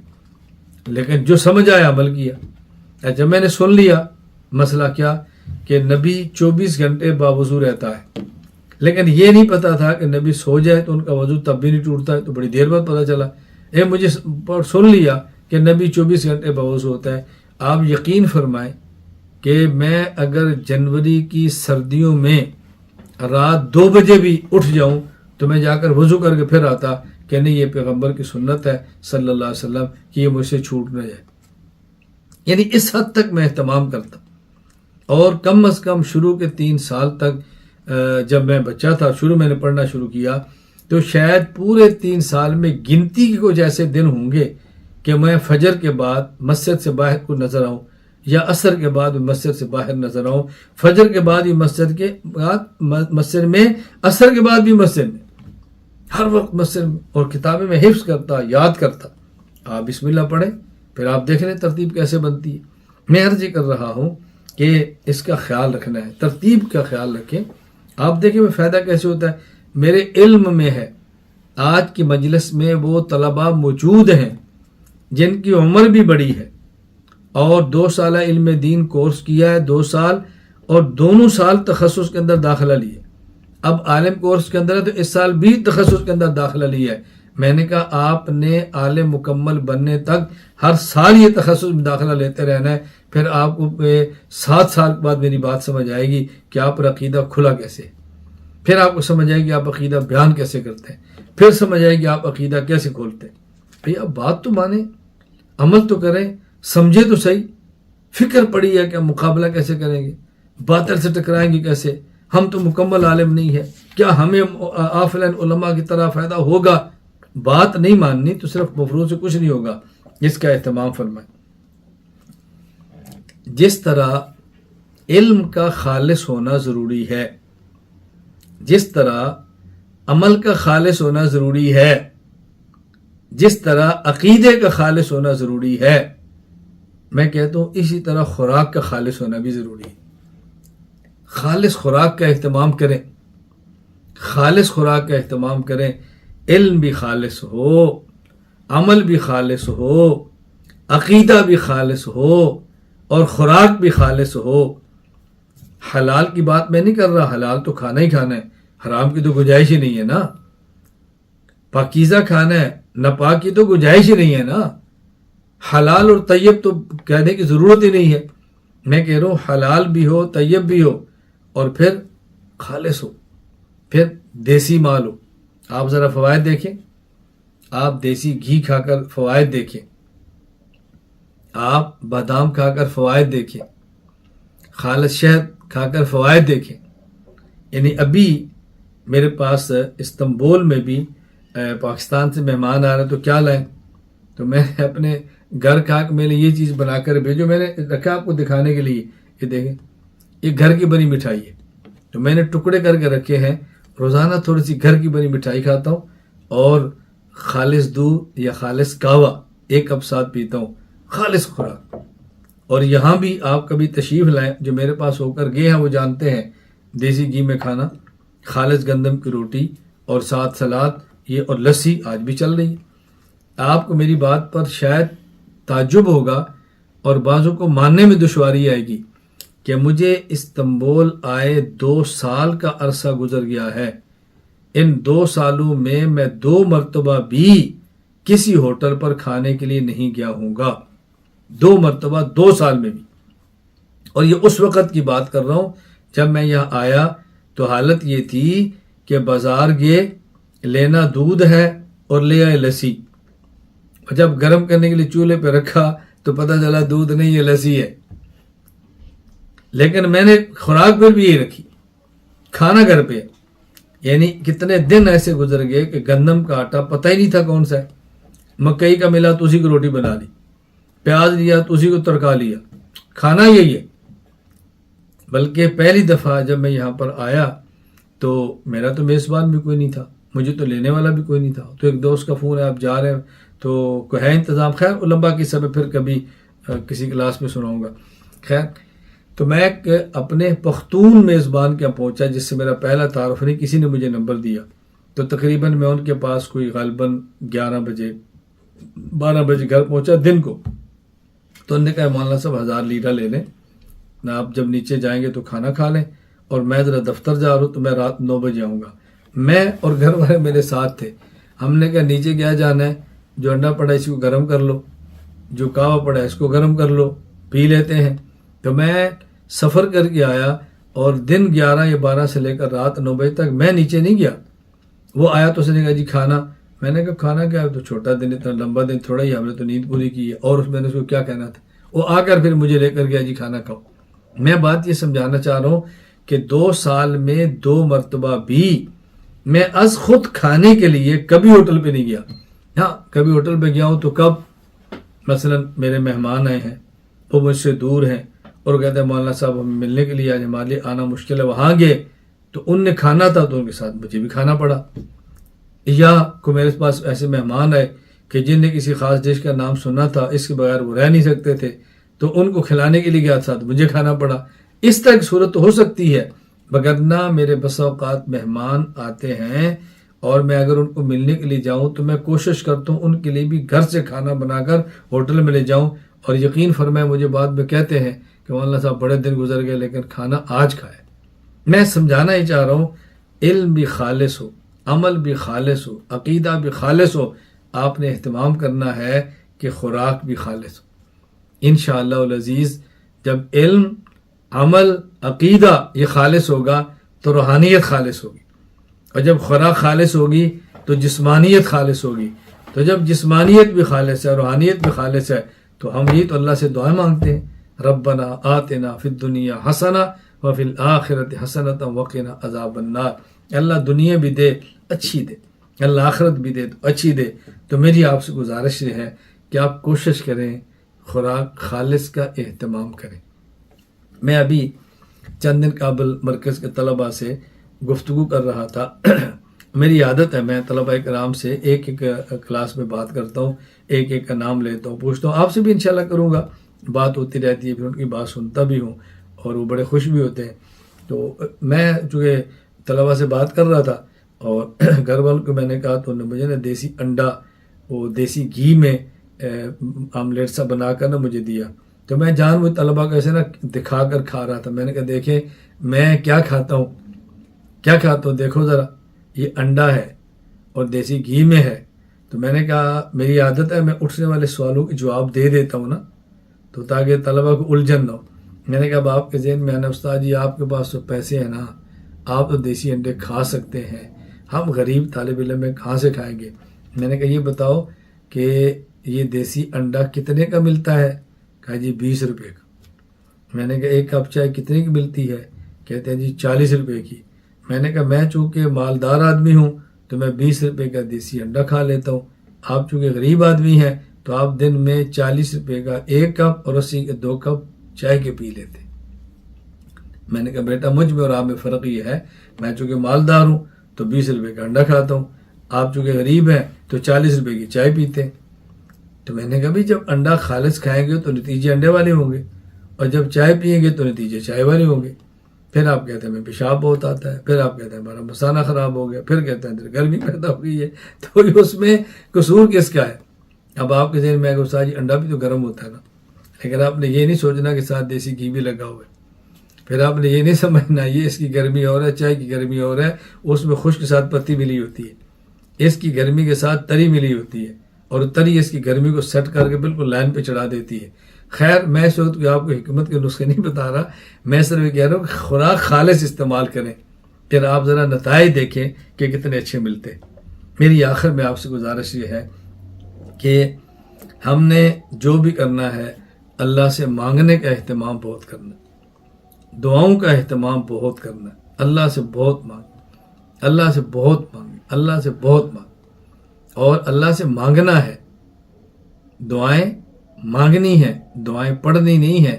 لیکن جو سمجھ آیا عمل کیا۔ جب میں نے سن لیا مسئلہ کیا کہ نبی 24 گھنٹے باوضو رہتا ہے، لیکن یہ نہیں پتا تھا کہ نبی سو جائے تو ان کا وضو تب بھی نہیں ٹوٹتا ہے، تو بڑی دیر بعد پتا چلا۔ مجھے سن لیا کہ نبی 24 گھنٹے باوضو ہوتا ہے۔ آپ یقین فرمائیں کہ میں اگر جنوری کی سردیوں میں رات 2 بجے بھی اٹھ جاؤں تو میں جا کر وضو کر کے پھر آتا کہ نہیں یہ پیغمبر کی سنت ہے صلی اللہ علیہ وسلم کہ یہ مجھ سے چھوٹ نہ جائے، یعنی اس حد تک میں اہتمام کرتا۔ اور کم از کم شروع کے 3 سال تک جب میں بچہ تھا، شروع میں نے پڑھنا شروع کیا تو شاید پورے 3 سال میں گنتی کے کچھ ایسے دن ہوں گے کہ میں فجر کے بعد مسجد سے باہر کو نظر آؤں، یا عصر کے بعد مسجد سے باہر نظر آؤں، فجر کے بعد بھی مسجد کے بعد مسجد میں، عصر کے بعد بھی مسجد میں، ہر وقت مسجد میں، اور کتابیں میں حفظ کرتا، یاد کرتا۔ آپ بسم اللہ پڑھیں، پھر آپ دیکھ لیں ترتیب کیسے بنتی ہے۔ میں عرض کر رہا ہوں کہ اس کا خیال رکھنا ہے، ترتیب کا خیال رکھیں۔ آپ دیکھیں میں فائدہ کیسے ہوتا ہے، میرے علم میں ہے، آج کی مجلس میں وہ طلباء موجود ہیں جن کی عمر بھی بڑی ہے اور 2 سالہ علم دین کورس کیا ہے، 2 سال، اور دونوں سال تخصص کے اندر داخلہ لیا۔ اب عالم کورس کے اندر ہے تو اس سال بھی تخصص کے اندر داخلہ لیا ہے۔ میں نے کہا آپ نے عالم مکمل بننے تک ہر سال یہ تخصص میں داخلہ لیتے رہنا ہے، پھر آپ کو 7 سال کے بعد میری بات سمجھ آئے گی کہ آپ پر عقیدہ کھلا کیسے، پھر آپ کو سمجھ آئے گی آپ عقیدہ بیان کیسے کرتے ہیں، پھر سمجھ آئے گی آپ عقیدہ کیسے کھولتے ہیں۔ بھئی اب بات تو مانیں، عمل تو کریں، سمجھے تو صحیح۔ فکر پڑی ہے کہ ہم مقابلہ کیسے کریں گے، باطل سے ٹکرائیں گے کیسے، ہم تو مکمل عالم نہیں ہے، کیا ہمیں آف لائن علماء کی طرح فائدہ ہوگا؟ بات نہیں ماننی تو صرف مفروض سے کچھ نہیں ہوگا، اس کا اہتمام فرمائیں۔ جس طرح علم کا خالص ہونا ضروری ہے، جس طرح عمل کا خالص ہونا ضروری ہے، جس طرح عقیدے کا خالص ہونا ضروری ہے، میں کہتا ہوں اسی طرح خوراک کا خالص ہونا بھی ضروری ہے۔ خالص خوراک کا اہتمام کریں، خالص خوراک کا اہتمام کریں، علم بھی خالص ہو، عمل بھی خالص ہو، عقیدہ بھی خالص ہو، اور خوراک بھی خالص ہو۔ حلال کی بات میں نہیں کر رہا، حلال تو کھانا ہی کھانا ہے، حرام کی تو گنجائش ہی نہیں ہے نا، پاکیزہ کھانا ہے، ناپاک کی تو گنجائش ہی نہیں ہے نا۔ حلال اور طیب تو کہنے کی ضرورت ہی نہیں ہے، میں کہہ رہا ہوں حلال بھی ہو، طیب بھی ہو، اور پھر خالص ہو، پھر دیسی مال ہو۔ آپ ذرا فوائد دیکھیں، آپ دیسی گھی کھا کر فوائد دیکھیں، آپ بادام کھا کر فوائد دیکھیں، خالص شہد کھا کر فوائد دیکھیں۔ یعنی ابھی میرے پاس استنبول میں بھی پاکستان سے مہمان آ رہے ہیں تو کیا لائیں؟ تو میں نے اپنے گھر کہا کہ میں نے یہ چیز بنا کر بھیجو، میں نے رکھا آپ کو دکھانے کے لیے، یہ دیکھیں یہ گھر کی بنی مٹھائی ہے، تو میں نے ٹکڑے کر کے رکھے ہیں، روزانہ تھوڑی سی گھر کی بنی مٹھائی کھاتا ہوں اور خالص دودھ یا خالص قہوہ 1 کپ ساتھ پیتا ہوں، خالص خوراک۔ اور یہاں بھی آپ کبھی تشریف لائیں، جو میرے پاس ہو کر گئے ہیں وہ جانتے ہیں، دیسی گھی میں کھانا، خالص گندم کی روٹی اور ساتھ سلاد، یہ اور لسی آج بھی چل رہی ہے۔ آپ کو میری بات پر شاید تعجب ہوگا اور بعضوں کو ماننے میں دشواری آئے گی کہ مجھے استنبول آئے 2 سال کا عرصہ گزر گیا ہے، ان 2 سالوں میں 2 مرتبہ بھی کسی ہوٹل پر کھانے کے لیے نہیں گیا ہوں گا، 2 مرتبہ 2 سال میں بھی۔ اور یہ اس وقت کی بات کر رہا ہوں جب میں یہاں آیا تو حالت یہ تھی کہ بازار گئے، لینا دودھ ہے اور لے آئے لسی، اور جب گرم کرنے کے لیے چولہے پہ رکھا تو پتہ چلا دودھ نہیں، یہ لسی ہے۔ لیکن میں نے خوراک پر بھی یہ رکھی، کھانا گھر پہ، یعنی کتنے دن ایسے گزر گئے کہ گندم کا آٹا پتہ ہی نہیں تھا کون سا ہے، مکئی کا ملا تو اسی کو روٹی بنا لی، پیاز لیا تو اسی کو تڑکا لیا، کھانا یہی ہے۔ بلکہ پہلی دفعہ جب میں یہاں پر آیا تو میرا تو میزبان بھی کوئی نہیں تھا، مجھے تو لینے والا بھی کوئی نہیں تھا، تو ایک دوست کا فون ہے آپ جا رہے ہیں تو کوئی ہے انتظام، خیر وہ لمبا قصہ میں پھر کبھی کسی کلاس میں سناؤں گا۔ خیر تو میں ایک اپنے پختون میزبان کے یہاں پہنچا جس سے میرا پہلا تعارف نہیں، کسی نے مجھے نمبر دیا، تو تقریباً میں ان کے پاس کوئی غالباً 11 بجے 12 بجے گھر پہنچا دن کو، تو انہوں نے کہا مولانا صاحب 1000 لیرہ لے لیں، نہ آپ جب نیچے جائیں گے تو کھانا کھا لیں، اور میں ذرا دفتر جا رہا ہوں تو میں رات 9 بجے آؤں گا۔ میں اور گھر والے میرے ساتھ تھے، ہم نے کہا نیچے کیا جانا ہے، جو انڈا پڑا ہے اس کو گرم کر لو، جو قہوہ پڑا ہے اس کو گرم کر لو، پی لیتے ہیں۔ تو میں سفر کر کے آیا اور دن 11 یا 12 سے لے کر رات 9 بجے تک میں نیچے نہیں گیا۔ وہ آیا تو اس نے کہا جی کھانا، میں نے کہا کھانا کیا ہے، تو چھوٹا دن اتنا لمبا دن تھوڑا ہی، ہم نے تو نیند پوری کی ہے، اور میں نے اس کو کیا کہنا تھا۔ وہ آ کر پھر مجھے لے کر گیا جی کھانا کھاؤ۔ میں بات یہ سمجھانا چاہ رہا ہوں کہ 2 سال میں 2 مرتبہ بھی میں از خود کھانے کے لیے کبھی ہوٹل پہ نہیں گیا۔ ہاں کبھی ہوٹل پہ گیا ہوں تو کب، مثلا میرے مہمان آئے ہیں، وہ مجھ سے دور ہیں اور کہتے ہیں مولانا صاحب ہمیں ملنے کے لیے آج ہمارے لیے آنا مشکل ہے، وہاں گئے تو ان نے کھانا تھا تو ان کے ساتھ مجھے بھی کھانا پڑا، یا کوئی میرے پاس ایسے مہمان آئے کہ جن نے کسی خاص ڈش کا نام سنا تھا، اس کے بغیر وہ رہ نہیں سکتے تھے، تو ان کو کھلانے کے لیے گیا ساتھ مجھے کھانا پڑا۔ اس طرح کی صورت تو ہو سکتی ہے، وگرنہ میرے بسا اوقات مہمان آتے ہیں اور میں اگر ان کو ملنے کے لیے جاؤں تو میں کوشش کرتا ہوں ان کے لیے بھی گھر سے کھانا بنا کر ہوٹل میں لے جاؤں، اور یقین فرمائے مجھے بعد میں کہتے ہیں کہ مولانا صاحب بڑے دن گزر گئے لیکن کھانا آج کھائے۔ میں سمجھانا ہی چاہ رہا ہوں، علم بھی خالص ہو، عمل بھی خالص ہو، عقیدہ بھی خالص ہو، آپ نے اہتمام کرنا ہے کہ خوراک بھی خالص ہو۔ انشاءاللہ العزیز جب علم، عمل، عقیدہ یہ خالص ہوگا تو روحانیت خالص ہوگی، اور جب خوراک خالص ہوگی تو جسمانیت خالص ہوگی، تو جب جسمانیت بھی خالص ہے، روحانیت بھی خالص ہے، تو ہم یہ تو اللہ سے دعائیں مانگتے ہیں، ربنا آتنا فی الدنیا حسنہ وفی الآخرۃ حسنۃ وقنا عذاب النار۔ اللہ دنیا بھی دے اچھی دے، اللہ آخرت بھی دے تو اچھی دے۔ تو میری آپ سے گزارش یہ ہے کہ آپ کوشش کریں خوراک خالص کا اہتمام کریں۔ میں ابھی چند دن قبل مرکز کے طلباء سے گفتگو کر رہا تھا، میری عادت ہے میں طلباء کرام سے ایک کلاس میں بات کرتا ہوں، ایک کا نام لیتا ہوں، پوچھتا ہوں، آپ سے بھی انشاءاللہ کروں گا، بات ہوتی رہتی ہے، پھر ان کی بات سنتا بھی ہوں اور وہ بڑے خوش بھی ہوتے ہیں۔ تو میں چونکہ طلباء سے بات کر رہا تھا اور گھر والوں کو میں نے کہا تو انہوں نے مجھے نا دیسی انڈا وہ دیسی گھی میں آملیٹ سا بنا کر نا مجھے دیا، تو میں جان وہ طلباء کو ایسے نا دکھا کر کھا رہا تھا۔ میں نے کہا دیکھیں میں کیا کھاتا ہوں، دیکھو ذرا، یہ انڈا ہے اور دیسی گھی میں ہے۔ تو میں نے کہا میری عادت ہے میں اٹھنے والے سوالوں کے جواب دے دیتا ہوں نا، تو تاکہ طلباء کو الجھن نہ ہو۔ میں نے کہا اب آپ کے ذہن میں آنا استاد جی آپ کے پاس تو پیسے ہیں نا، آپ تو دیسی انڈے کھا سکتے ہیں، ہم غریب طالب علم میں کہاں سے کھائیں گے؟ میں نے کہا یہ بتاؤ کہ یہ دیسی انڈا کتنے کا ملتا ہے؟ کہا جی 20 روپے کا۔ میں نے کہا ایک کپ چائے کتنے کی ملتی ہے؟ کہتے ہیں جی 40 روپے کی۔ میں نے کہا میں چونکہ مالدار آدمی ہوں تو میں 20 روپے کا دیسی انڈا کھا لیتا ہوں. آپ چونکہ غریب آدمی ہیں تو آپ دن میں 40 روپے کا 1 کپ اور 80 کے 2 کپ چائے کے پی لیتے. میں نے کہا بیٹا مجھ میں اور آپ میں فرق یہ ہے، میں چونکہ مالدار ہوں تو 20 روپے کا انڈا کھاتا ہوں، آپ چونکہ غریب ہیں تو 40 روپے کی چائے پیتے ہیں. تو میں نے کہا بھی جب انڈا خالص کھائیں گے تو نتیجے انڈے والے ہوں گے، اور جب چائے پئیں گے تو نتیجے چائے والے ہوں گے. پھر آپ کہتے ہیں میں پیشاب بہت آتا ہے، پھر آپ کہتے ہیں ہمارا مثانہ خراب ہو گیا، پھر کہتے ہیں گرمی پیدا ہو گئی ہے. تو اس میں قصور کس کا ہے؟ اب آپ کے ذہن میں آئے گا جی انڈا بھی تو گرم ہوتا ہے نا، لیکن آپ نے یہ نہیں سوچنا کہ ساتھ دیسی گھی بھی لگا ہوا ہے. پھر آپ نے یہ نہیں سمجھنا یہ اس کی گرمی اور ہے، چائے کی گرمی اور ہے، اس میں خشک کے ساتھ پتی ملی ہوتی ہے، اس کی گرمی کے ساتھ تری ملی ہوتی ہے، اور تری اس کی گرمی کو سیٹ کر کے بالکل لائن پہ چڑھا دیتی ہے. خیر میں اس وقت آپ کو حکمت کے نسخے نہیں بتا رہا، میں صرف یہ کہہ رہا ہوں کہ خوراک خالص استعمال کریں، پھر آپ ذرا نتائج دیکھیں کہ کتنے اچھے ملتے. میری آخر میں آپ سے گزارش یہ ہے کہ ہم نے جو بھی کرنا ہے اللہ سے مانگنے کا اہتمام بہت کرنا، دعاؤں کا اہتمام بہت کرنا. اللہ سے بہت مانگ، اللہ سے بہت مانگ، اللہ سے بہت مانگ، اور اللہ سے مانگنا ہے. دعائیں مانگنی ہیں، دعائیں پڑھنی نہیں ہیں.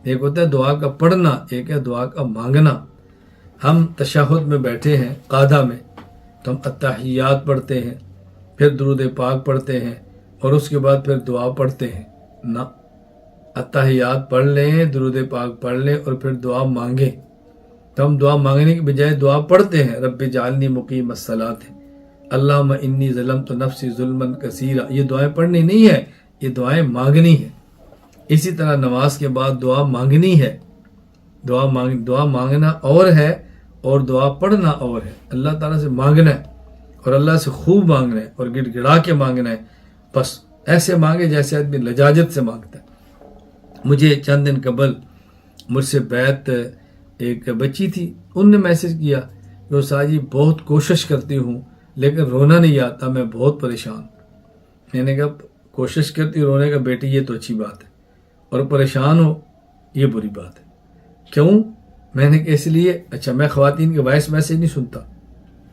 ایک ہوتا ہے دعا کا پڑھنا، ایک ہے دعا کا مانگنا. ہم تشہد میں بیٹھے ہیں قعدہ میں تو ہم التحیات پڑھتے ہیں، پھر درود پاک پڑھتے ہیں، اور اس کے بعد پھر دعا پڑھتے ہیں. نہ، التحیات پڑھ لیں، درود پاک پڑھ لیں، اور پھر دعا مانگیں. تو ہم دعا مانگنے کے بجائے دعا پڑھتے ہیں. رب جعلنی مقیم الصلاۃ، اللہم انی ظلمت نفسی ظلما کثیرا. یہ دعائیں پڑھنی نہیں ہے، یہ دعائیں مانگنی ہے. اسی طرح نماز کے بعد دعا مانگنی ہے. دعا مانگنا اور ہے اور دعا پڑھنا اور ہے. اللہ تعالیٰ سے مانگنا ہے، اور اللہ سے خوب مانگنا ہے، اور گڑ گڑا کے مانگنا ہے. بس ایسے مانگے جیسے آدمی لجاجت سے مانگتا ہے. مجھے چند دن قبل مجھ سے بیعت ایک بچی تھی، ان نے میسج کیا کہ استاد جی بہت کوشش کرتی ہوں لیکن رونا نہیں آتا، میں بہت پریشان. میں نے کہا کوشش کرتی رونے کا بیٹی یہ تو اچھی بات ہے، اور پریشان ہو یہ بری بات ہے. کیوں؟ میں نے کہا اس لیے اچھا میں خواتین کے وائس میسج نہیں سنتا،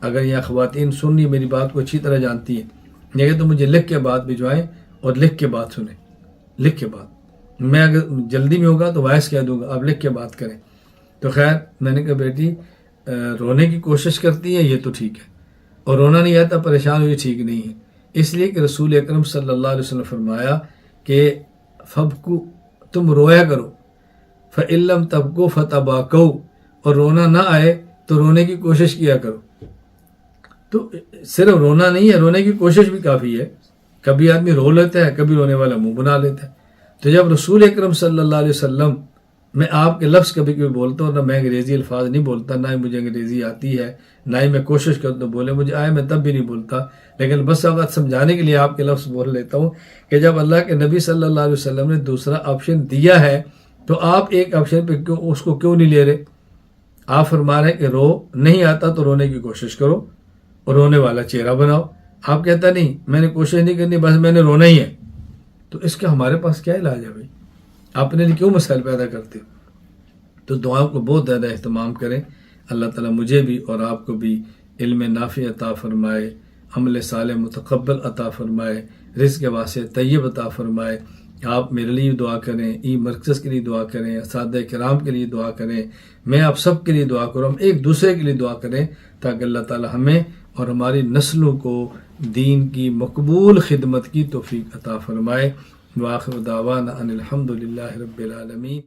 اگر یہاں خواتین سن رہی میری بات کو اچھی طرح جانتی ہیں، یہ تو مجھے لکھ کے بات بھجوائیں اور لکھ کے بات سنیں. لکھ کے بات، میں اگر جلدی میں ہوگا تو وائس کہہ دوں گا، آپ لکھ کے بات کریں. تو خیر میں نے کہا بیٹی رونے کی کوشش کرتی ہے یہ تو ٹھیک ہے، اور رونا نہیں آتا پریشان ہوئی ٹھیک نہیں ہے. اس لیے کہ رسول اکرم صلی اللہ علیہ وسلم فرمایا کہ فبکو، تم رویا کرو، فإن لم تبکو فتباکو، اور رونا نہ آئے تو رونے کی کوشش کیا کرو. تو صرف رونا نہیں ہے، رونے کی کوشش بھی کافی ہے. کبھی آدمی رو لیتا ہے، کبھی رونے والا منہ بنا لیتا ہے. تو جب رسول اکرم صلی اللہ علیہ وسلم، میں آپ کے لفظ کبھی کبھی بولتا ہوں، نہ میں انگریزی الفاظ نہیں بولتا، نہ ہی مجھے انگریزی آتی ہے، نہ ہی میں کوشش کرتا ہوں بولے، مجھے آئے میں تب بھی نہیں بولتا، لیکن بس اوقات سمجھانے کے لیے آپ کے لفظ بول لیتا ہوں کہ جب اللہ کے نبی صلی اللہ علیہ وسلم نے دوسرا آپشن دیا ہے تو آپ ایک آپشن پہ اس کو کیوں نہیں لے رہے؟ آپ فرما رہے ہیں کہ رو نہیں آتا تو رونے کی کوشش کرو اور رونے والا چہرہ بناؤ. آپ کہتا نہیں میں نے کوشش نہیں کرنی، بس میں نے رونا ہی ہے. تو اس کا ہمارے پاس کیا علاج ہے بھائی؟ اپنے لیے کیوں مسائل پیدا کرتے ہو؟ تو دعاؤں کو بہت زیادہ اہتمام کریں. اللہ تعالیٰ مجھے بھی اور آپ کو بھی علم نافع عطا فرمائے، عمل صالح متقبل عطا فرمائے، رزق واسع طیب عطا فرمائے. آپ میرے لیے دعا کریں، ای مرکز کے لیے دعا کریں، اساتذہ کرام کے لیے دعا کریں، میں آپ سب کے لیے دعا کروں، ہم ایک دوسرے کے لیے دعا کریں تاکہ اللہ تعالیٰ ہمیں اور ہماری نسلوں کو دین کی مقبول خدمت کی توفیق عطا فرمائے. وآخر دعوانا ان الحمد للہ رب العالمین.